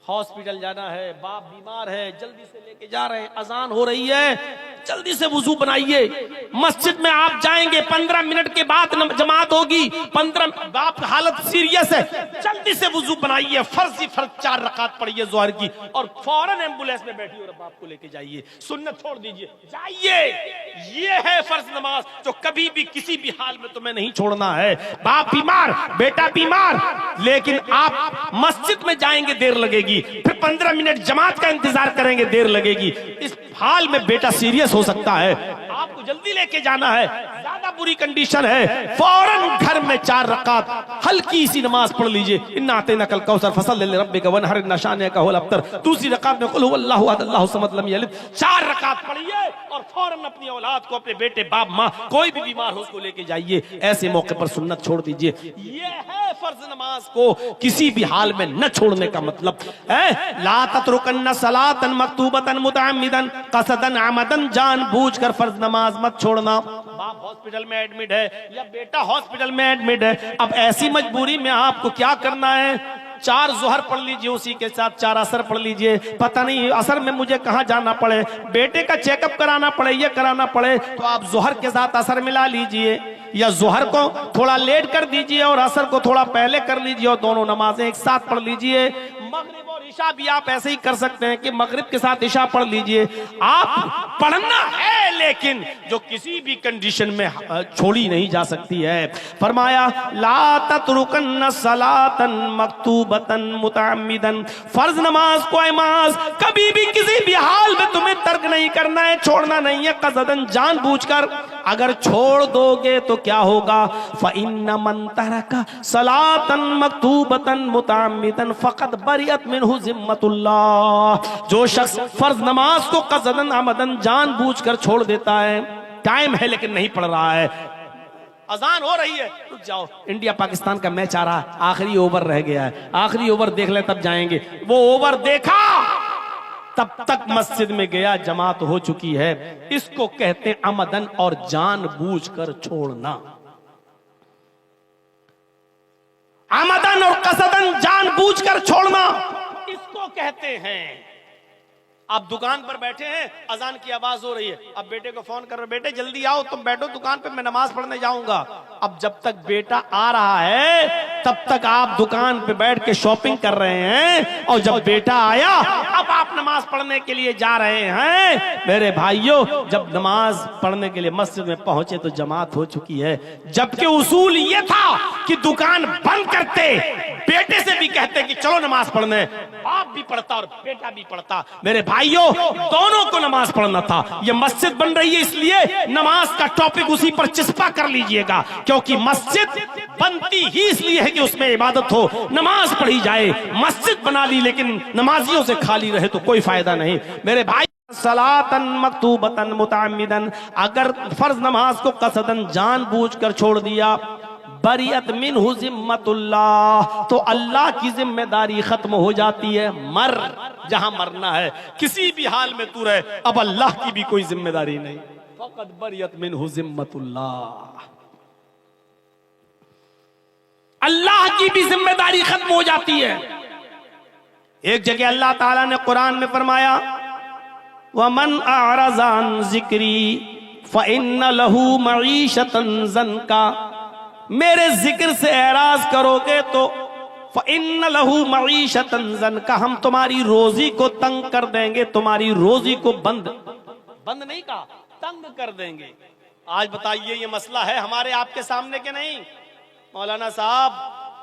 हॉस्पिटल जाना है, बाप बीमार है, जल्दी से लेके जा रहे हैं, अजान हो रही है, जल्दी से वुजू बनाइए। मस्जिद में आप जाएंगे, 15 मिनट के बाद जमात होगी, 15 बाप हालत सीरियस है, जल्दी से वुजू बनाइए, फर्ज 4 रकात पढ़िए जोहर की, और फौरन एम्बुलेंस में बैठिए और बाप को लेके जाइए, सुन्नत छोड़ दीजिए, जाइए। ये है फर्ज नमाज जो कभी भी किसी भी हाल में तुम्हें नहीं छोड़ना है। बाप बीमार, बेटा बीमार, लेकिन आप मस्जिद में जाएंगे देर लगेगी, फिर 15 मिनट जमात का इंतजार करेंगे देर लगेगी। इस हाल में बेटा सीरियस हो सकता है, आपको जल्दी लेके जाना है, ज्यादा बुरी कंडीशन है, फौरन घर में 4 रकात हल्की सी नमाज पढ़ लीजिए। इन्ना आतैना कल कौसर फसल लिरब्बिका वनहर इन्ना शानिअका हुवल अब्तर। दूसरी रकात में कुल हुवल्लाहु अहद अल्लाहु समद लम यलिद। 4 रकात पढ़िए और फौरन अपनी औलाद को, अपने बेटे बाप माँ कोई भी बीमार हो उसको लेके जाइए। ऐसे मौके पर सुन्नत छोड़ दीजिए। ये है फर्ज नमाज को किसी भी हाल में न छोड़ने का मतलब है। ला तत्रुकन्न सलातन मक्तूबतन मुतअम्मिदन कसदन आमदन, जानबूझकर फर्ज नमाज मत छोड़ना। बाप हॉस्पिटल में एडमिट है या बेटा हॉस्पिटल में एडमिट है, अब ऐसी मजबूरी में आपको क्या करना है? 4 जोहर पढ़ लीजिए, उसी के साथ 4 असर पढ़ लीजिए। पता नहीं असर में मुझे कहां जाना पड़े, बेटे का चेकअप कराना पड़े, ये कराना पड़े, तो आप जोहर के साथ असर मिला लीजिए, या जोहर को थोड़ा लेट कर दीजिए और असर को थोड़ा पहले कर लीजिए और दोनों नमाजें एक साथ पढ़ लीजिए। मगरिब और इशा भी आप ऐसे ही कर सकते हैं कि मगरिब के साथ इशा पढ़ लीजिए। आप पढ़ना है, लेकिन जो किसी भी कंडीशन में छोड़ी नहीं जा सकती है। फरमाया ला तत्रुकन्न सलातन मक्तूबतन मुतअम्मिदन, फर्ज नमाज को नमाज कभी भी किसी भी हाल में तुम्हें तर्क नहीं करना है, छोड़ना नहीं है, कसदन जानबूझकर। अगर छोड़ दोगे तो क्या होगा? फ़इन्न मन तरका सलातन मक्तूबतन मुतअम्मिदन फ़क़द बरियत मिन्हु ज़िम्मतुल्लाह, जो शख्स फर्ज नमाज को कसदन आमदन जानबूझकर छोड़ देता है, टाइम है लेकिन नहीं पढ़ रहा है, अजान हो रही है, रुक जाओ, इंडिया पाकिस्तान का मैच आ रहा है, आखिरी ओवर रह गया है, आखिरी ओवर देख ले तब जाएंगे। वो ओवर देखा, तब तक मस्जिद में गया, जमात हो चुकी है। इसको कहते हैं आमदन और जानबूझकर छोड़ना। आमदन और कसदन जानबूझकर छोड़ना इसको कहते हैं। आप दुकान पर बैठे हैं, अजान की आवाज हो रही है, अब बेटे को फोन कर रहे, बेटे जल्दी आओ, तुम बैठो दुकान पे, मैं नमाज पढ़ने जाऊंगा। अब जब तक बेटा आ रहा है तब तक आप दुकान पे बैठ के शॉपिंग कर रहे हैं, और जब बेटा आया अब आप नमाज पढ़ने के लिए जा रहे हैं। मेरे भाइयों, जब नमाज पढ़ने के लिए मस्जिद में पहुंचे तो जमात हो चुकी है, जबकि उसूल ये था कि दुकान बंद करते, बेटे से भी कहते कि चलो नमाज पढ़ने, बाप भी पढ़ता और बेटा भी पढ़ता। मेरे भाइयों, दोनों को नमाज पढ़ना था। ये मस्जिद बन रही है इसलिए नमाज का टॉपिक उसी पर चिस्पा कर लीजिएगा, क्योंकि मस्जिद बनती ही इसलिए है कि उसमें इबादत हो, नमाज पढ़ी जाए। मस्जिद बना ली लेकिन नमाजियों से खाली रहे तो कोई फायदा नहीं। मेरे भाई, सलातन मक्तूबतन मुतअम्मिदन, अगर फर्ज नमाज को कसदन जानबूझकर छोड़ दिया, बरियत मिन्हु ज़िम्मतुल्लाह, तो अल्लाह की जिम्मेदारी खत्म हो जाती है। मर जहां मरना है, किसी भी हाल में तू रहे, अब अल्लाह की भी कोई जिम्मेदारी नहीं। फ़क़द बरियत मिन्हु ज़िम्मतुल्लाह, अल्लाह की भी जिम्मेदारी खत्म हो जाती है। एक जगह अल्लाह ताला ने कुरान में फरमाया, वमन अअरज़ अन ज़िक्री फ़इन्न लहू मईशतन ज़नका, मेरे जिक्र से एराज करोगे तो फ़इन्न लहू मईशतन ज़नका, हम तुम्हारी रोजी को तंग कर देंगे, तुम्हारी रोजी को बंद नहीं कहा, तंग कर देंगे। आज बताइए ये मसला है हमारे आपके सामने के नहीं? मौलाना साहब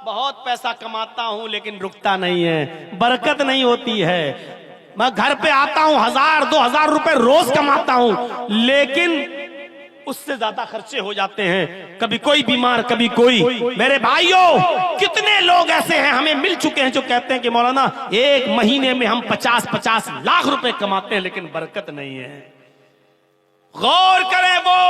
बहुत पैसा कमाता हूं लेकिन रुकता नहीं है, बरकत नहीं होती है। मैं घर पे आता हूं 1000-2000 रुपए रोज कमाता हूं लेकिन उससे ज्यादा खर्चे हो जाते हैं, कभी कोई बीमार कभी कोई। मेरे भाइयों कितने लोग ऐसे हैं हमें मिल चुके हैं जो कहते हैं कि मौलाना एक महीने में हम 50-50 लाख रुपए कमाते हैं लेकिन बरकत नहीं है। गौर करें, वो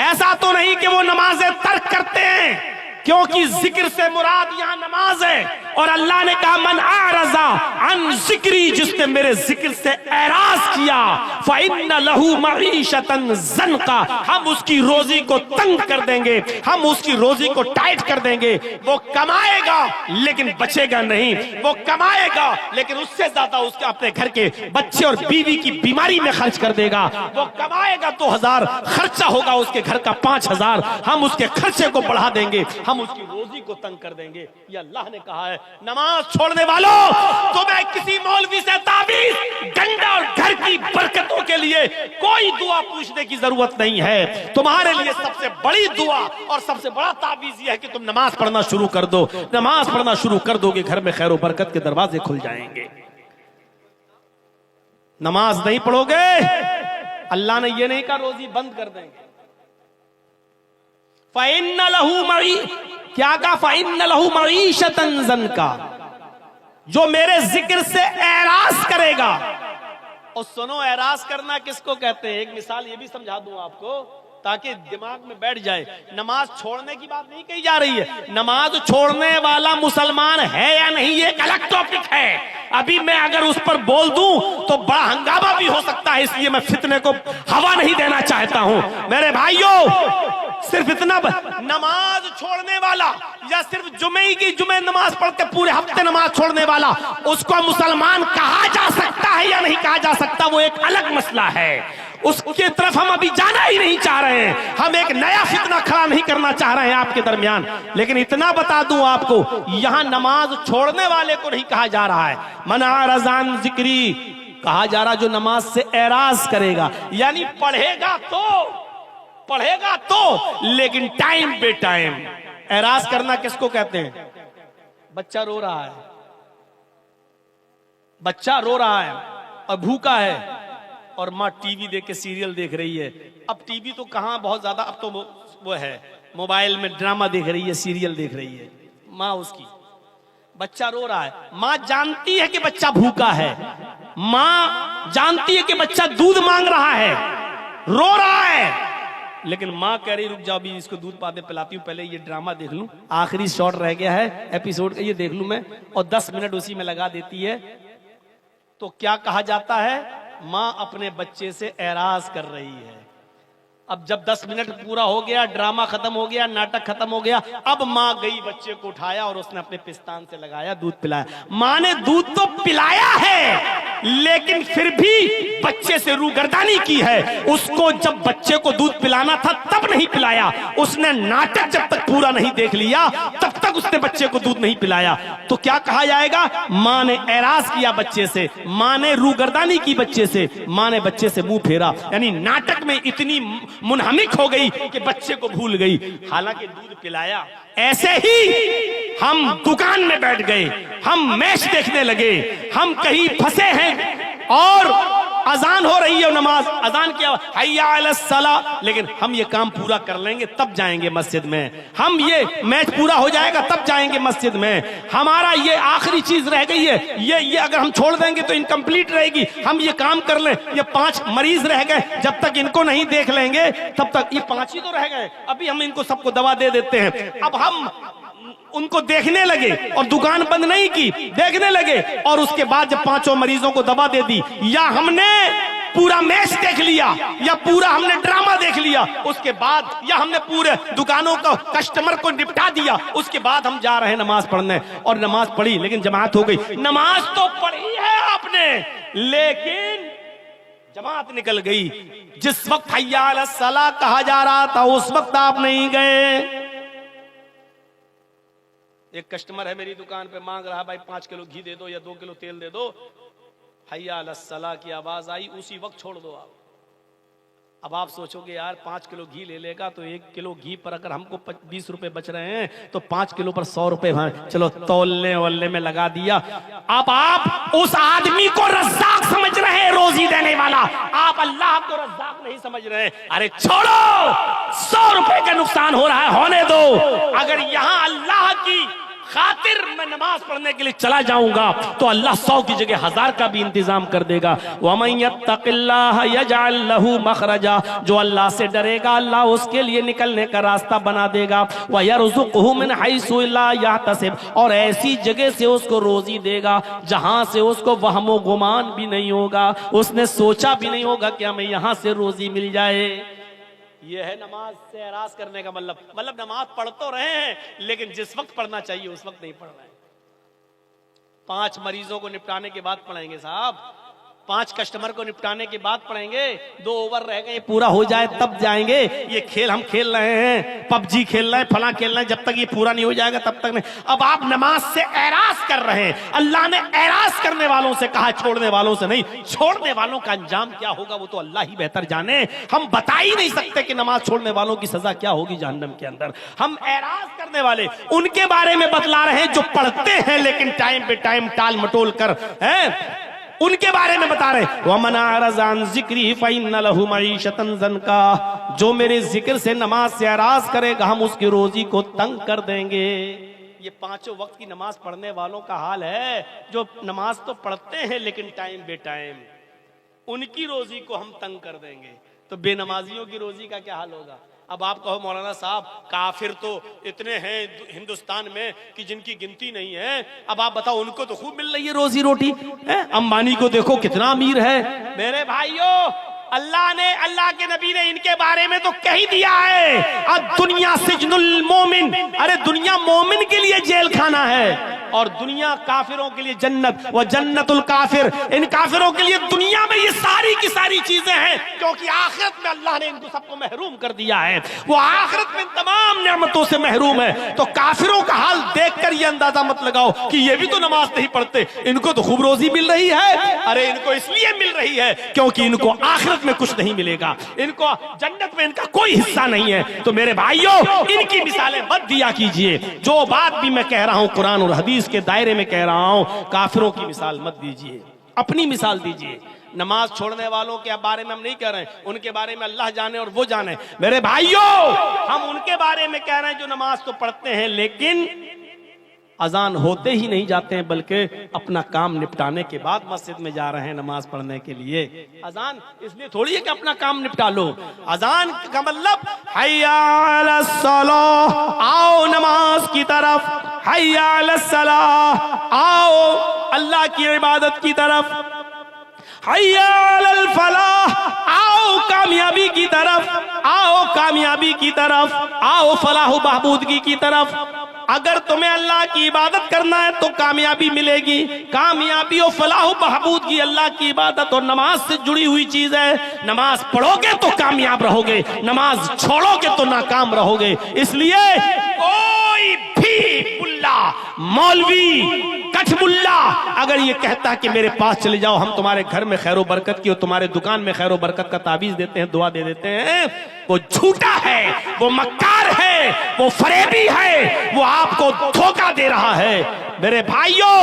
ऐसा तो नहीं कि वो नमाजें तर्क करते हैं, क्योंकि जिक्र से मुराद यहां नमाज है। और अल्लाह ने कहा मन आरज़ा अन जिक्री, जिसने मेरे जिक्र से एराज किया, फ़इन्न लहू मईशतन ज़नका, हम उसकी रोजी को तंग कर देंगे, हम उसकी रोजी को टाइट कर देंगे। वो कमाएगा लेकिन बचेगा नहीं, वो कमाएगा लेकिन उससे ज्यादा उसके अपने घर के बच्चे और बीवी की बीमारी में खर्च कर देगा। वो कमाएगा 2000, खर्चा होगा उसके घर का 5000, हम उसके खर्चे को बढ़ा देंगे, हम उसकी रोजी को तंग कर देंगे। ये अल्लाह ने कहा है। नमाज छोड़ने वालों, तुम्हें किसी मौलवी से ताबीज, गंडा और घर की बरकतों के लिए कोई दुआ पूछने की जरूरत नहीं है। तुम्हारे लिए सबसे बड़ी दुआ और सबसे बड़ा ताबीज यह है कि तुम नमाज पढ़ना शुरू कर दो। नमाज पढ़ना शुरू कर दोगे, घर में खैर बरकत के दरवाजे खुल जाएंगे। नमाज नहीं पढ़ोगे, अल्लाह ने यह नहीं कहा रोजी बंद कर देंगे। फ़इन्न लहू मई, क्या कहा? फ़इन्न लहू मईशतन ज़नका, जो मेरे जिक्र से एराज करेगा। और सुनो, एराज करना किसको कहते हैं? एक मिसाल ये भी समझा दूं आपको ताकि दिमाग में बैठ जाए। नमाज छोड़ने की बात नहीं कही जा रही है, नमाज छोड़ने वाला मुसलमान है या नहीं ये एक अलग टॉपिक है। अभी मैं अगर उस पर बोल दूं तो बड़ा हंगामा भी हो सकता है, इसलिए मैं फितने को हवा नहीं देना चाहता हूं। मेरे भाइयों सिर्फ इतना, नमाज छोड़ने वाला या सिर्फ जुमे नमाज पढ़ के पूरे हफ्ते नमाज छोड़ने वाला, उसको मुसलमान कहा जा सकता है या नहीं कहा जा सकता, वो एक अलग मसला है। उसके तरफ हम अभी जाना ही नहीं चाह रहे हैं, हम एक नया फितना खड़ा नहीं करना चाह रहे हैं आपके दरमियान। लेकिन इतना बता दूं आपको, यहां नमाज छोड़ने वाले को नहीं कहा जा रहा है। मन आरज़ा अन जिक्री कहा जा रहा जो नमाज से एराज करेगा, यानी पढ़ेगा तो लेकिन टाइम बे टाइम। एराज करना किसको कहते हैं? बच्चा रो रहा है, बच्चा रो रहा है और भूखा है और माँ टीवी देख के सीरियल देख रही है। अब टीवी तो कहां बहुत ज्यादा, अब तो वो है मोबाइल में ड्रामा देख रही है, सीरियल देख रही है माँ उसकी। बच्चा रो रहा है, माँ जानती है कि बच्चा भूखा है, माँ जानती है कि बच्चा दूध मांग रहा है, रो रहा है, लेकिन माँ कह रही रुक जाओ अभी इसको दूध पाते पिलाती हूँ, पहले ये ड्रामा देख लूं, आखिरी शॉट रह गया है एपिसोड का, ये देख लूं मैं, और 10 मिनट उसी में लगा देती है। तो क्या कहा जाता है? माँ अपने बच्चे से एराज कर रही है। अब जब 10 मिनट पूरा हो गया, ड्रामा खत्म हो गया, नाटक खत्म हो गया, अब माँ गई बच्चे को उठाया और उसने अपने पिस्तान से लगाया, दूध पिलाया। माँ ने दूध तो पिलाया है लेकिन फिर भी बच्चे से रूगर्दानी की है। उसको जब बच्चे को दूध पिलाना था तब नहीं पिलाया, उसने नाटक जब तक पूरा नहीं देख लिया तब तक उसने बच्चे को दूध नहीं पिलाया। तो क्या कहा जाएगा? माँ ने एराज किया बच्चे से, माँ ने रूगर्दानी की बच्चे से, माँ ने बच्चे से मुंह फेरा, यानी नाटक में इतनी मुनहमिक हो गई कि बच्चे को भूल गई, हालांकि दूध पिलाया। ऐसे ही हम दुकान में बैठ गए, हम मैच देखने लगे, हम कहीं फंसे हैं और अजान हो रही है, नमाज अजान किया हय्या अलस सला, लेकिन हम ये काम पूरा कर लेंगे तब जाएंगे मस्जिद में, हम ये मैच पूरा हो जाएगा तब जाएंगे मस्जिद में, हमारा ये आखिरी चीज रह गई है, ये अगर हम छोड़ देंगे तो इनकम्प्लीट रहेगी, हम ये काम कर लें, ये 5 मरीज रह गए, जब तक इनको नहीं देख लेंगे तब तक, ये 5 ही तो रह गए, अभी हम इनको सबको दवा दे देते हैं। अब हम उनको देखने लगे और दुकान बंद नहीं की, देखने लगे और उसके बाद जब 5 मरीजों को दवा दे दी, या हमने पूरा मैच देख लिया या पूरा हमने ड्रामा देख लिया, उसके बाद या हमने पूरे दुकानों का कस्टमर को निपटा दिया, उसके बाद हम जा रहे हैं नमाज पढ़ने, और नमाज पढ़ी लेकिन जमात हो गई। नमाज तो पढ़ी है आपने, लेकिन जमात निकल गई। जिस वक्त हय्या अला सलाह कहा जा रहा था उस वक्त आप नहीं गए। एक कस्टमर है मेरी दुकान पे, मांग रहा भाई 5 किलो घी दे दो या 2 किलो तेल दे दो। हय्या अला सलाह की आवाज आई, उसी वक्त छोड़ दो आप। अब आप सोचोगे यार 5 किलो घी ले लेगा तो 1 किलो घी पर अगर हमको 20 रुपए बच रहे हैं तो 5 किलो पर 100 रुपए, चलो तौलने वल्ले में लगा दिया। अब आप उस आदमी को रज़्ज़ाक समझ रहे हैं, रोजी देने वाला। आप अल्लाह को रज़्ज़ाक नहीं समझ रहे हैं। अरे छोड़ो, 100 रुपए का नुकसान हो रहा है, होने दो। अगर यहां अल्लाह की खातिर मैं नमाज पढ़ने के लिए चला जाऊंगा तो अल्लाह 100 की जगह 1000 का भी इंतजाम कर देगा। वमन यत्तक़िल्लाह यजअल लहू मखरजा, जो अल्लाह से डरेगा अल्लाह उसके लिए निकलने का रास्ता बना देगा। व यरज़ुक़हु मिन हैसु ला यहतसिब, और ऐसी जगह से उसको रोजी देगा जहां से उसको वहमो गुमान भी नहीं होगा, उसने सोचा भी नहीं होगा कि हमें यहां से रोजी मिल जाए। यह है नमाज से एराज करने का मतलब नमाज पढ़ तो रहे हैं लेकिन जिस वक्त पढ़ना चाहिए उस वक्त नहीं पढ़ रहे हैं। 5 मरीजों को निपटाने के बाद पढ़ेंगे साहब, 5 कस्टमर को निपटाने के बाद पढ़ेंगे। 2 ओवर रह गए, पूरा हो जाए तब जाएंगे। ये खेल हम खेल रहे हैं, पबजी खेल रहे हैं, फला खेल रहे हैं, जब तक ये पूरा नहीं हो जाएगा तब तक नहीं। अब आप नमाज से एराज कर रहे हैं। अल्लाह ने एराज करने वालों से कहा, छोड़ने वालों से नहीं। छोड़ने वालों का अंजाम क्या होगा वो तो अल्लाह ही बेहतर जाने। हम बता ही नहीं सकते कि नमाज छोड़ने वालों की सजा क्या होगी जहन्नम के अंदर। हम एराज करने वाले उनके बारे में बतला रहे हैं जो पढ़ते हैं लेकिन टाइम पे टाइम टाल मटोल कर हैं, उनके बारे में बता रहे। वमन अअरज़ अन ज़िक्री फ़इन्न लहू मईशतन ज़न्का, जो मेरे जिक्र से नमाज से एराज करेगा हम उसकी रोजी को तंग कर देंगे। ये 5 वक्त की नमाज पढ़ने वालों का हाल है, जो नमाज तो पढ़ते हैं लेकिन टाइम बे टाइम, उनकी रोजी को हम तंग कर देंगे। तो बेनमाजियों की रोजी का क्या हाल होगा। अब आप कहो मौलाना साहब काफिर तो इतने हैं हिंदुस्तान में कि जिनकी गिनती नहीं है। अब आप बताओ, उनको तो खूब मिल रही है रोजी रोटी। अंबानी को देखो कितना अमीर है। मेरे भाइयों, अल्लाह के नबी ने इनके बारे में तो कह ही दिया है, अब दुनिया सिजनुल मोमिन। अरे दुनिया मोमिन के लिए जेल खाना है और दुनिया काफिरों के लिए जन्नत। व जन्नतुल काफिर, इन काफिरों के लिए दुनिया में ये सारी की सारी चीजें हैं, क्योंकि आखिरत में अल्लाह ने इनको सबको महरूम कर दिया है। वो आखिरत में तमाम नेमतों से महरूम है। तो काफिरों का हाल देखकर ये अंदाजा मत लगाओ कि ये भी तो नमाज नहीं पढ़ते, इनको तो खूब रोजी मिल रही है। अरे इनको इसलिए मिल रही है क्योंकि इनको आखिरत में कुछ नहीं मिलेगा, इनको जन्नत में इनका कोई हिस्सा नहीं है। तो मेरे भाइयों, इनकी मिसालें मत दिया कीजिए। जो बात भी मैं कह रहा हूं कुरान और हदीस के दायरे में कह रहा हूं, काफिरों की मिसाल मत दीजिए, अपनी मिसाल दीजिए। नमाज छोड़ने वालों के बारे में हम नहीं कह रहे हैं, उनके बारे में अल्लाह जाने और वो जाने। मेरे भाइयों, हम उनके बारे में कह रहे हैं जो नमाज तो पढ़ते हैं लेकिन अजान होते ही नहीं जाते हैं, बल्कि अपना काम निपटाने के बाद मस्जिद में जा रहे हैं नमाज पढ़ने के लिए। अजान इसलिए थोड़ी है कि अपना काम निपटा लो। अजान का मतलब हय्या अलस सलाह, आओ नमाज की तरफ, हय्या अलस सलाह, आओ अल्लाह की इबादत की तरफ, हय्या अलल फलाह, आओ कामयाबी की तरफ, आओ कामयाबी की तरफ, आओ फलाह बहबूदगी की तरफ। अगर तुम्हें अल्लाह की इबादत करना है तो कामयाबी मिलेगी। कामयाबी और फलाह बहबूदगी अल्लाह की इबादत और नमाज से जुड़ी हुई चीज है। नमाज पढ़ोगे तो कामयाब रहोगे, नमाज छोड़ोगे तो नाकाम रहोगे। इसलिए कोई भी मुल्ला, मौलवी, कठमुल्ला अगर ये कहता कि मेरे पास चले जाओ, हम तुम्हारे घर में खैर बरकत की और तुम्हारे दुकान में खैर बरकत का ताबीज देते हैं, दुआ दे देते हैं, वो झूठा है, वो मक्कार है, वो फरेबी है, वो आपको धोखा दे रहा है। मेरे भाइयों,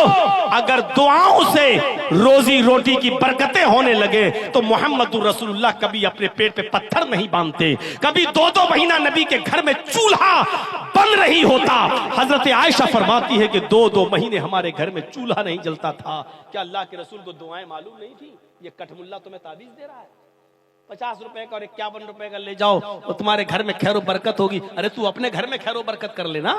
अगर दुआओं से रोजी रोटी की बरकतें होने लगे तो मोहम्मदुर रसूलुल्लाह कभी अपने पेट पे पत्थर नहीं बांधते, कभी 2-2 महीना नबी के घर में चूल्हा बन रही होता। हजरत आयशा फरमाती है कि 2-2 महीने हमारे घर में चूल्हा नहीं जलता था। क्या अल्लाह के रसूल को दुआएं मालूम नहीं थी? ये कठमुल्ला तुम्हें ताबीज दे रहा है, 50 रुपए का और 51 रुपए का ले जाओ तो तुम्हारे घर में खैर बरकत होगी। अरे तू अपने घर में खैर बरकत कर लेना।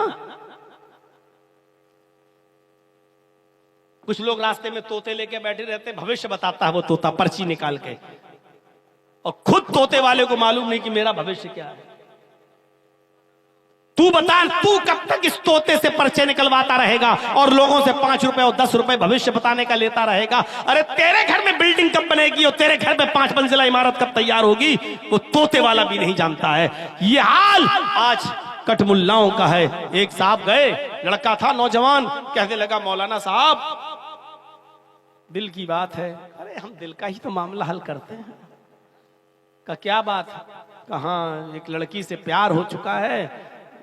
कुछ लोग रास्ते में तोते लेके बैठे रहते, भविष्य बताता है वो तोता पर्ची निकाल के, और खुद तोते वाले को मालूम नहीं कि मेरा भविष्य क्या है। तू बता, तू कब तक इस तोते से पर्चे निकलवाता रहेगा और लोगों से 5 रुपए और 10 रुपए भविष्य बताने का लेता रहेगा? अरे तेरे घर में बिल्डिंग कब बनेगी और तेरे घर में 5 मंजिला इमारत कब तैयार होगी, वो तोते वाला भी नहीं जानता है। ये हाल आज कटमुल्लाओं का है। एक साहब गए, लड़का था नौजवान, कहने लगा मौलाना साहब दिल की बात है। अरे हम दिल का ही तो मामला हल करते हैं। का क्या बात? कहाँ एक लड़की से प्यार हो चुका है,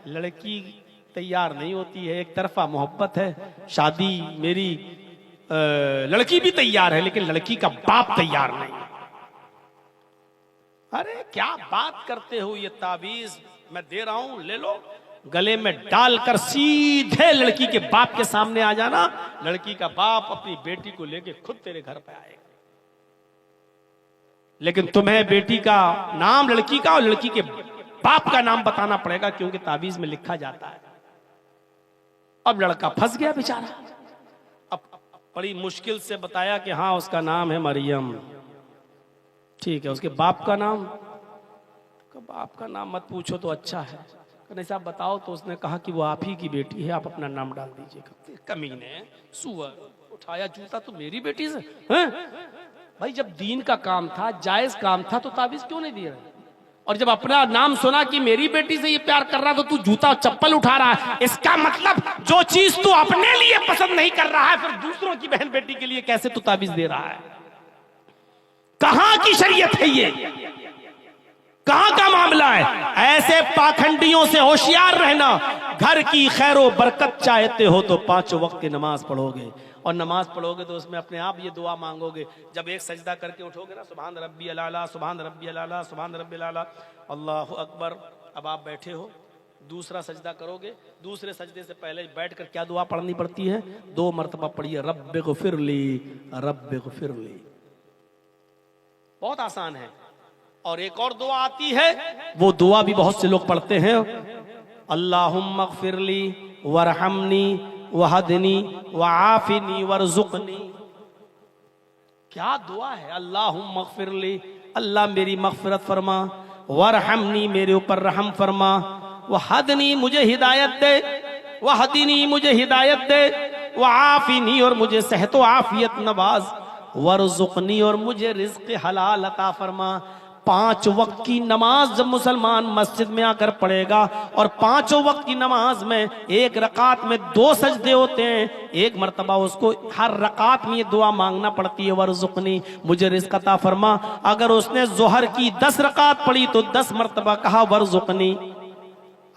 लड़की तैयार नहीं होती है, एक तरफा मोहब्बत है, शादी मेरी लड़की भी तैयार है लेकिन लड़की का बाप तैयार नहीं। अरे क्या बात करते हो, ये ताबीज मैं दे रहा हूं, ले लो, गले में डालकर सीधे लड़की के बाप के सामने आ जाना। लड़की का बाप अपनी बेटी को लेके खुद तेरे घर पे आएगा। लेकिन तुम्हें बेटी का नाम लड़की का और लड़की के बाप का नाम बताना पड़ेगा, क्योंकि ताबीज में लिखा जाता है। अब लड़का फंस गया बेचारा। अब बड़ी मुश्किल से बताया कि हाँ उसका नाम है मरियम। ठीक है, उसके बाप का नाम? बाप का नाम मत पूछो तो अच्छा है। नहीं साहब बताओ। तो उसने कहा कि वो आप ही की बेटी है, आप अपना नाम डाल दीजिएगा। कमीने, सुअर, उठाया जूता तो मेरी बेटी से हैं? भाई जब दीन का काम था, जायज काम था, तो ताबीज क्यों नहीं दिया? और जब अपना नाम सुना कि मेरी बेटी से ये प्यार कर रहा, तो तू जूता और चप्पल उठा रहा है। इसका मतलब जो चीज तू अपने लिए पसंद नहीं कर रहा है, फिर दूसरों की बहन बेटी के लिए कैसे तू ताबीज दे रहा है? कहां की शरीयत है ये? कहां का मामला है? ऐसे पाखंडियों से होशियार रहना। घर की खैरो बरकत चाहते हो तो 5 वक्त की नमाज पढ़ोगे, और नमाज पढ़ोगे तो उसमें अपने आप ये दुआ मांगोगे। जब एक सजदा करके उठोगे ना, सुभान रब्बी अला, सुभान रब्बी अला, सुभान रब्बी अला, अल्लाहु अकबर। अब आप बैठे हो, दूसरा सजदा करोगे, दूसरे सजदे से पहले बैठकर क्या दुआ पढ़नी पड़ती है? 2 मरतबा पढ़िए, रब्बिग़फिरली, रब्बिग़फिरली। बहुत आसान है। और एक और दुआ आती है, वो दुआ भी बहुत से लोग पढ़ते हैं, अल्लाहुम्मग़फिरली वरहमनी वहदनी वआफिनी वरज़ुक़नी। क्या दुआ है? अल्लाहुम्मग़फिरली, अल्लाह मेरी मग़फ़िरत फरमा, वरहमनी मेरे ऊपर रहम फरमा, वहदनी मुझे हिदायत दे, वहदनी मुझे हिदायत दे, वआफिनी और मुझे सेहत व आफियत नवाज, वरज़ुक़नी और मुझे रिज़्क़ हलाल अता फरमा। 5 वक्त की नमाज जब मुसलमान मस्जिद में आकर पढ़ेगा, और 5 वक्त की नमाज में एक रकात में 2 सजदे होते हैं, एक मरतबा उसको हर रकात में ये दुआ मांगना पड़ती है, वरज़ुक़नी मुझे रिज़्क़ अता फरमा। अगर उसने ज़ोहर की 10 रकात पढ़ी तो 10 मरतबा कहा वरज़ुक़नी।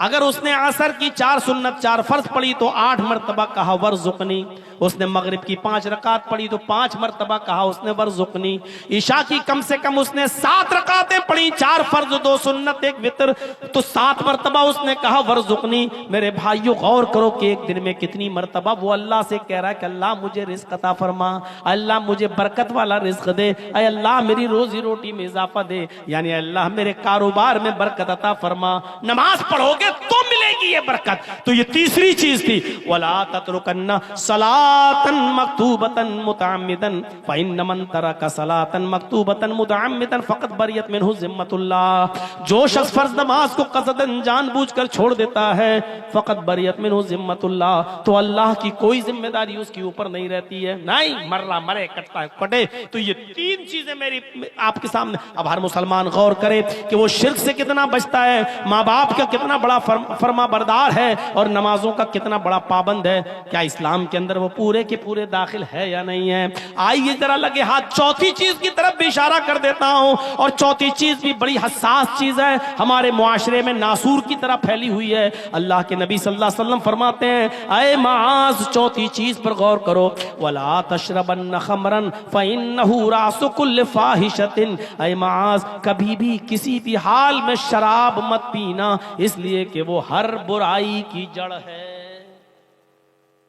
अगर उसने असर की 4 सुन्नत 4 फर्ज पढ़ी तो 8 मरतबा कहा वरज़ुक़नी। उसने मगरिब की 5 रकात पढ़ी तो 5 मरतबा कहा उसने वरज़ुक़नी। ईशा की कम से कम उसने 7 रकातें पढ़ी, 4 फर्ज 2 सुन्नत 1 वितर, तो 7 मरतबा उसने कहा वरज़ुक़नी। मेरे भाइयों गौर करो कि एक दिन में कितनी मरतबा वो अल्लाह से कह रहा है कि अल्लाह मुझे रिज़्क़ अता फरमा, अल्लाह मुझे बरकत वाला रिज़्क़ दे, अल्लाह मेरी रोजी रोटी में इजाफा दे, यानी अल्लाह मेरे कारोबार में बरकत अता फरमा। नमाज पढ़ोगे तो मिलेगी ये बरकत। तो ये तीसरी चीज थी, वला ततरुकन्ना सलातन मक्तूबतन मुतअम्मिदन फइन्न मन तरका सलातन मक्तूबतन मुतअम्मिदन फक़द बरियत मिन्हु ज़िम्मतुल्लाह। जो शख्स फर्ज नमाज को क़सदन जानबूझकर छोड़ देता है, फक़द बरियत मिन्हु ज़िम्मतुल्लाह, तो अल्लाह की कोई जिम्मेदारी उसके ऊपर नहीं रहती है। नहीं मर रहा मरे, कटता है कटे। तो ये 3 चीजें मेरी आपके सामने। अब हर मुसलमान गौर करे कि वो शिर्क से कितना बचता है, माँ बाप का कितना बड़ा फरमा बरदार है, और नमाजों का कितना बड़ा पाबंद है। क्या इस्लाम के अंदर वो पूरे के पूरे दाखिल है या नहीं है? आइए जरा लगे हाथ चौथी चीज की तरफ भी इशारा कर देता हूं, और चौथी चीज भी बड़ी हसास चीज है, हमारे मुआशरे में नासूर की तरह फैली हुई है। अल्लाह के नबी सल्लल्लाहु अलैहि वसल्लम फरमाते हैं, ऐ माज चौथी चीज पर गौर करो, वला तशरबन्न खमरन फइन्नहु रासु कुल्ल फाहिशतिन। ऐ माज कभी भी किसी भी हाल में शराब मत पीना, इसलिए कि वो हर बुराई की जड़ है।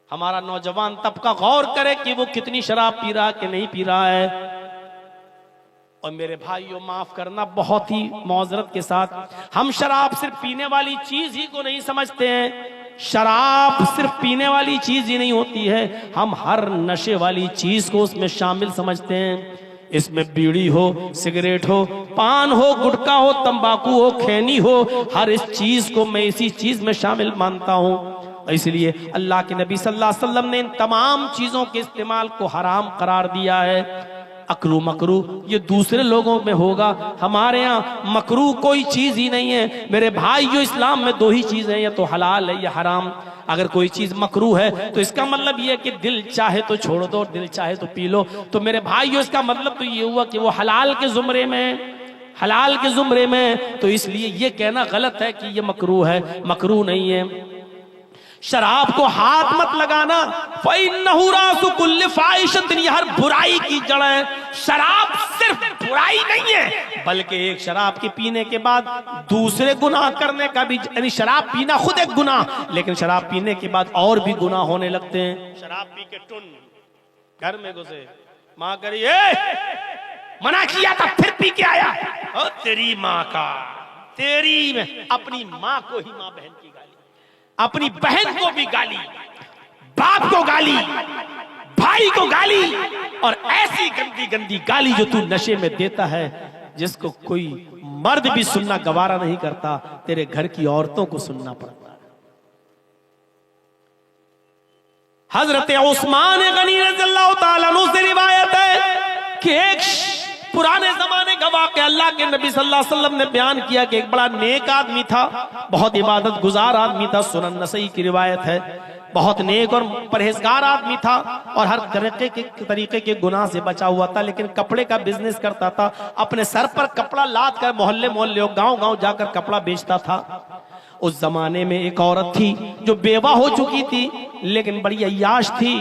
हमारा नौजवान तबका गौर करे कि वो कितनी शराब पी रहा कि नहीं पी रहा है। और मेरे भाइयों माफ करना, बहुत ही मौजरत के साथ, हम शराब सिर्फ पीने वाली चीज ही को नहीं समझते हैं। शराब सिर्फ पीने वाली चीज ही नहीं होती है, हम हर नशे वाली चीज को उसमें शामिल समझते हैं। इसमें बीड़ी हो, सिगरेट हो, पान हो, गुटखा हो, तंबाकू हो, खैनी हो, हर इस चीज को मैं इसी चीज में शामिल मानता हूं। इसलिए अल्लाह के नबी सल्लल्लाहु अलैहि वसल्लम ने इन तमाम चीजों के इस्तेमाल को हराम करार दिया है। अकरू मकरू ये दूसरे लोगों में होगा, हमारे यहाँ मकरू कोई चीज ही नहीं है। मेरे भाई, जो इस्लाम में दो ही चीजें हैं, या तो हलाल है या हराम। अगर कोई चीज मकरू है तो इसका मतलब ये है कि दिल चाहे तो छोड़ दो, दिल चाहे तो पी लो। तो मेरे भाइयों, इसका मतलब तो ये हुआ कि वो हलाल के जुमरे में, हलाल के जुमरे में। तो इसलिए ये कहना गलत है कि ये मकरू है, मकरू नहीं है। शराब को हाथ मत लगाना, फ़इन्नहु रासु कुल्लि फ़ाहिशतिन, ये हर बुराई की जड़ है। शराब सिर्फ बुराई नहीं है, बल्कि एक शराब के पीने के बाद दूसरे गुनाह करने का भी, यानी शराब पीना खुद एक गुनाह, लेकिन शराब पीने के बाद और भी गुनाह होने लगते हैं। शराब पी के टुन घर में घुसे, माँ करी मना किया था, फिर पी के आया, और तेरी माँ का, तेरी में अपनी माँ को ही माँ बहन की गाली, अपनी बहन को भी गाली, बाप को गाली, भाई को गाली, और ऐसी गंदी गंदी गाली जो तू नशे में देता है, जिसको कोई मर्द भी सुनना गवारा नहीं करता, तेरे घर की औरतों को सुनना पड़ता है। हजरत उस्मान गनी रज़ियल्लाहु ताला अन्हु से रिवायत है कि एक पुराने जमाने का वाक़या अल्लाह के नबी सल्लल्लाहु अलैहि वसल्लम ने बयान किया कि एक बड़ा नेक आदमी था, बहुत इबादत गुजार आदमी था। सुनन नसई की रिवायत है। बहुत नेक और परहेजगार आदमी था और हर तरीके के गुनाह से बचा हुआ था, लेकिन कपड़े का बिजनेस करता था। अपने सर पर कपड़ा लाद कर मोहल्ले मोहल्ले गांव गांव जाकर कपड़ा बेचता था। उस जमाने में एक औरत थी जो बेवा हो चुकी थी, लेकिन बड़ी अय्याश थी,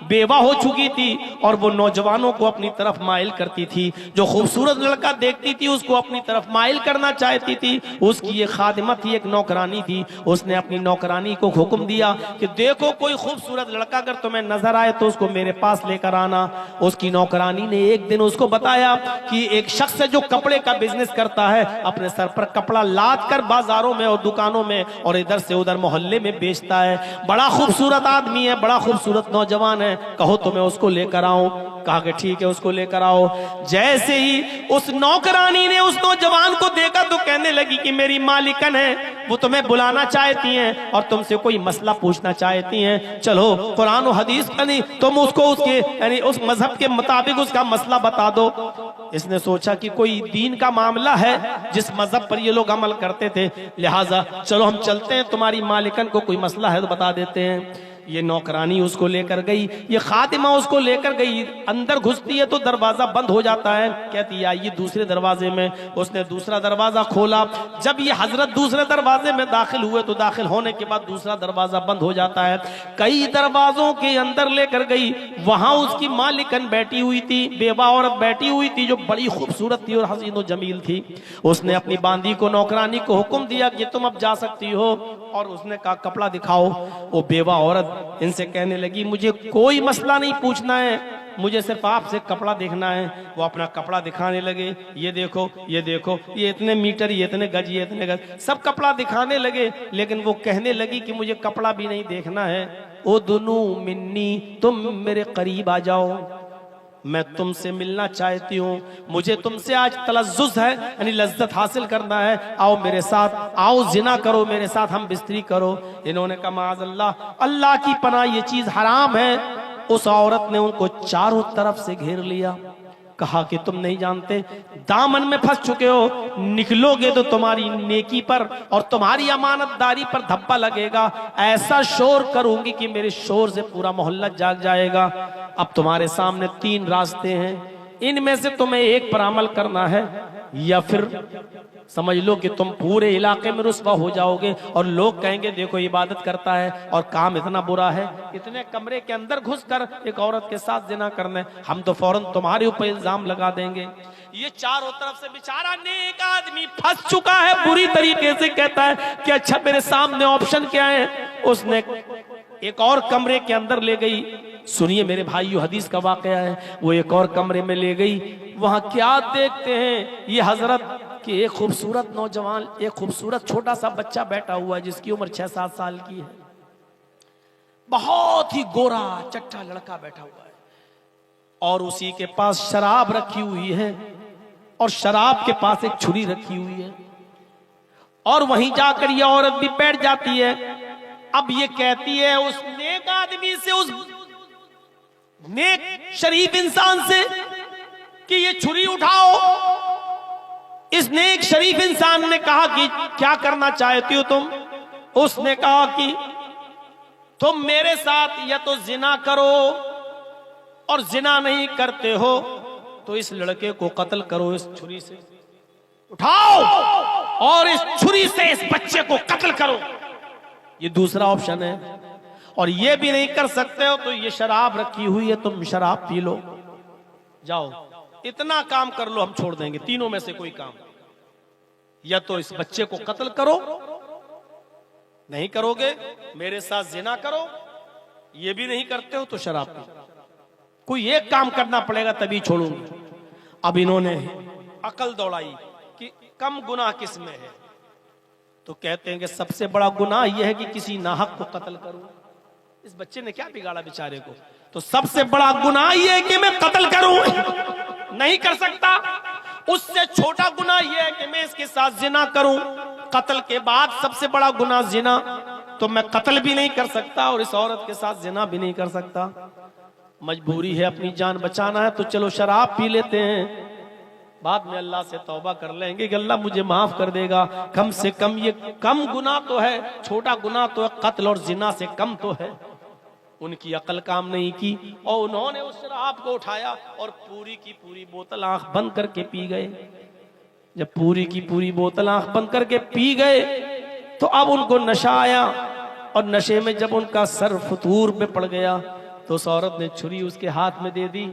बेवा हो चुकी थी, और वो नौजवानों को अपनी तरफ माइल करती थी। जो खूबसूरत लड़का देखती थी उसको अपनी तरफ माइल करना चाहती थी। उसकी ये खादिमा थी, एक नौकरानी थी। उसने अपनी नौकरानी को हुक्म दिया कि देखो कोई खूबसूरत लड़का अगर तुम्हें नजर आए तो उसको मेरे पास लेकर आना। उसकी नौकरानी ने एक दिन उसको बताया कि एक शख्स है जो कपड़े का बिजनेस करता है, अपने सर पर कपड़ा लाद कर बाजारों में और दुकानों में और इधर से उधर मोहल्ले में बेचता है। बड़ा खूबसूरत आदमी है, बड़ा खूबसूरत नौजवान है, कहो तो मैं उसको लेकर आऊं। कहा कि ठीक है, उसको लेकर आओ। जैसे ही उस नौकरानी ने उस नौजवान को देखा तो कहने लगी कि मेरी मालिकन है, वो तुम्हें बुलाना चाहती हैं और तुमसे कोई मसला पूछना चाहती हैं। चलो कुरान और हदीस का नहीं, तुम उसको उसके यानी उस मजहब के मुताबिक उसका मसला बता दो। इसने सोचा कि कोई दीन का मामला है, जिस मजहब पर ये लोग अमल करते थे, लिहाजा चलो हम चलते हैं, तुम्हारी मालिकन को कोई मसला है तो बता देते हैं। ये नौकरानी उसको लेकर गई, ये खातिमा उसको लेकर गई। अंदर घुसती है तो दरवाजा बंद हो जाता है। कहती है आइए दूसरे दरवाजे में। उसने दूसरा दरवाजा खोला। जब ये हजरत दूसरे दरवाजे में दाखिल हुए तो दाखिल होने के बाद दूसरा दरवाजा बंद हो जाता है। कई दरवाजों के अंदर लेकर गई, वहां उसकी मालिकन बैठी हुई थी, बेवा औरत बैठी हुई थी जो बड़ी खूबसूरत थी और हसीन और जमील थी। उसने अपनी बांदी को, नौकरानी को हुक्म दिया कि तुम अब जा सकती हो, और उसने कहा कपड़ा दिखाओ। वो बेवा औरत इनसे कहने लगी मुझे कोई मसला नहीं पूछना है, मुझे सिर्फ आपसे कपड़ा देखना है। वो अपना कपड़ा दिखाने लगे, ये देखो, ये देखो, ये इतने मीटर, ये इतने गज, ये इतने गज, सब कपड़ा दिखाने लगे। लेकिन वो कहने लगी कि मुझे कपड़ा भी नहीं देखना है। ओ दुनू मिन्नी, तुम मेरे करीब आ जाओ, मैं तुमसे मिलना चाहती हूँ, मुझे तुमसे आज तलज्जुज़ है, यानी लज्जत हासिल करना है। आओ मेरे साथ, आओ जिना करो मेरे साथ, हम बिस्तरी करो। इन्होंने कहा माज़अल्लाह, अल्लाह की पनाह, ये चीज हराम है। उस औरत ने उनको चारों तरफ से घेर लिया। कहा कि तुम नहीं जानते, दामन में फंस चुके हो, निकलोगे तो तुम्हारी नेकी पर और तुम्हारी अमानतदारी पर धब्बा लगेगा। ऐसा शोर करूंगी कि मेरे शोर से पूरा मोहल्ला जाग जाएगा। अब तुम्हारे सामने 3 रास्ते हैं, इनमें से तुम्हें एक पर अमल करना है, या फिर समझ लो कि तुम पूरे इलाके में रुस्वा हो जाओगे और लोग कहेंगे देखो इबादत करता है और काम इतना बुरा है। इतने कमरे के अंदर घुसकर एक औरत के साथ जिना करने, हम तो फौरन तुम्हारे ऊपर इल्जाम लगा देंगे। ये चारों तरफ से बेचारा नेक आदमी फंस चुका है, बुरी तरीके से कहता है कि अच्छा मेरे सामने ऑप्शन क्या है। उसने एक और कमरे के अंदर ले गई। सुनिए मेरे भाइयों, हदीस का वाकया है। वो एक और कमरे में ले गई, वहां क्या देखते हैं ये हजरत कि एक खूबसूरत नौजवान, एक खूबसूरत छोटा सा बच्चा बैठा हुआ है जिसकी उम्र 6-7 साल की है। बहुत ही गोरा चट्टा लड़का बैठा हुआ है। और उसी के पास शराब रखी हुई है और शराब के पास एक छुरी रखी हुई है और वहीं जाकर ये औरत भी बैठ जाती है। अब ये कहती है उस नेक आदमी से, उस नेक शरीफ इंसान से कि ये छुरी उठाओ। इस नेक शरीफ इंसान ने कहा कि क्या करना चाहती हो तुम? उसने कहा कि तुम मेरे साथ या तो जिना करो और जिना नहीं करते हो तो इस लड़के को कत्ल करो इस छुरी से, उठाओ और इस छुरी से इस बच्चे को कत्ल करो। ये दूसरा ऑप्शन है। और ये भी नहीं कर सकते हो तो ये शराब रखी हुई है, तुम शराब पी लो, जाओ इतना काम कर लो, हम छोड़ देंगे। तीनों में से कोई काम, या तो इस बच्चे को कत्ल करो, नहीं करोगे मेरे साथ जिना करो, ये भी नहीं करते हो तो शराब पी, कोई एक काम करना पड़ेगा तभी छोड़ूंगा। अब इन्होंने अकल दौड़ाई कि कम गुनाह किस में है, तो कहते हैं कि सबसे बड़ा गुनाह यह है कि किसी नाहक को कत्ल करूं। इस बच्चे ने क्या बिगाड़ा बेचारे को, तो सबसे बड़ा गुनाह यह है कि मैं कत्ल करूं, नहीं कर सकता। उससे छोटा गुनाह यह है कि मैं इसके साथ जिना करूं। कत्ल के बाद सबसे बड़ा गुनाह जिना, तो मैं कत्ल भी नहीं कर सकता और इस औरत के साथ जिना भी नहीं कर सकता। मजबूरी है, अपनी जान बचाना है तो चलो शराब पी लेते हैं, बाद में अल्लाह से तौबा कर लेंगे कि अल्लाह मुझे माफ कर देगा। कम से कम ये कम गुनाह तो है, छोटा गुनाह तो है, कत्ल और जिना से कम तो है। उनकी अकल काम नहीं की और उन्होंने उस शराब को उठाया और पूरी की पूरी बोतल आंख बंद करके पी गए। जब पूरी की पूरी बोतल आंख बंद करके पी गए तो अब उनको नशा आया और नशे में जब उनका सर फतूर पे पड़ गया तो उस औरत ने छुरी उसके हाथ में दे दी।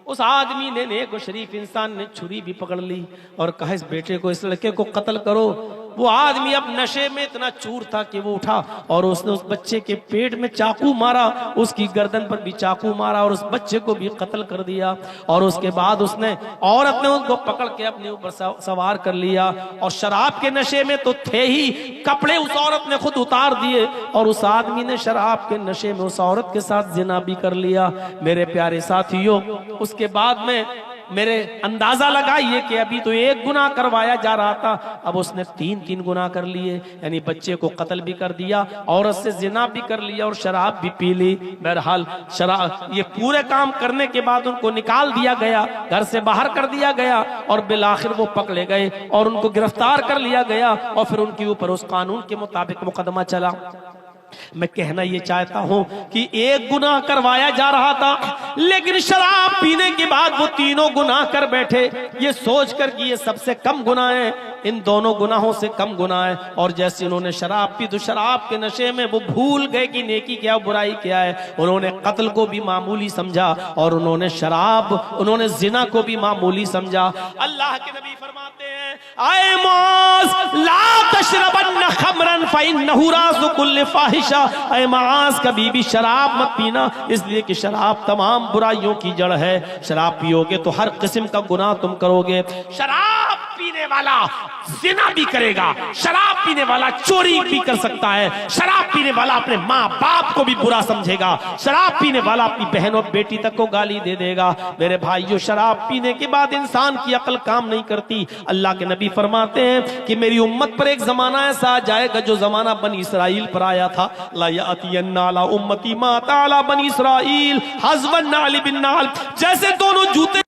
उस आदमी ने, नेक शरीफ इंसान ने छुरी भी पकड़ ली और कहा इस बेटे को, इस लड़के को कत्ल करो। वो आदमी अब नशे में इतना चूर था कि वो उठा और उसने उस बच्चे के पेट में चाकू मारा, उसकी गर्दन पर भी चाकू मारा और उस बच्चे को भी कत्ल कर दिया। और उसके बाद उसने, औरत ने उसको पकड़ के अपने ऊपर सवार कर लिया और शराब के नशे में तो थे ही, कपड़े उस औरत ने खुद उतार दिए और उस आदमी ने शराब के नशे में उस औरत के साथ जिना भी कर लिया। मेरे प्यारे साथियों, उसके बाद में मेरे अंदाजा लगाइए कि अभी तो एक गुनाह करवाया जा रहा था, अब उसने तीन गुनाह कर लिए, यानी बच्चे को कत्ल भी कर दिया, औरत से जिना भी कर लिया और शराब भी पी ली। बहरहाल शराब, ये पूरे काम करने के बाद उनको निकाल दिया गया, घर से बाहर कर दिया गया और बिलाखिर वो पकड़े गए और उनको गिरफ्तार कर लिया गया और फिर उनके ऊपर उस कानून के मुताबिक मुकदमा चला। मैं कहना ये चाहता हूं कि एक गुनाह करवाया जा रहा था लेकिन शराब पीने के बाद वो तीनों गुनाह कर बैठे, ये सोचकर कि ये सबसे कम गुनाह है, इन दोनों गुनाहों से कम गुनाह है। और जैसे उन्होंने शराब पी तो शराब के नशे में वो भूल गए कि नेकी क्या बुराई क्या है। उन्होंने कत्ल को भी मामूली समझा और उन्होंने उन्होंने जिना को भी मामूली समझा। अल्लाह के नबी फरमाते हैं, आए मुआज़ ला तशरबन्न खमरन फइन्नहु राज़ु कुल्लि फाहिशा। आए मुआज़, कभी भी शराब मत पीना, इसलिए कि शराब तमाम बुराइयों की जड़ है। शराब पियोगे तो हर किस्म का गुनाह तुम करोगे। शराब पीने वाला जिना भी करेगा, शराब पीने वाला चोरी भी कर सकता है, शराब पीने वाला अपने माँ बाप को भी बुरा समझेगा, शराब पीने वाला अपनी बहन और बेटी तक को गाली दे देगा। मेरे भाइयों, शराब पीने के बाद इंसान की अकल काम नहीं करती। अल्लाह के नबी फरमाते हैं कि मेरी उम्मत पर एक जमाना ऐसा आ जाएगा जो जमाना बनी इसराइल पर आया था। ला यातियन्ना अला उम्मती मा ताला बनी इसराइल हज़वन नाल बिन नाल, जैसे दोनों जूते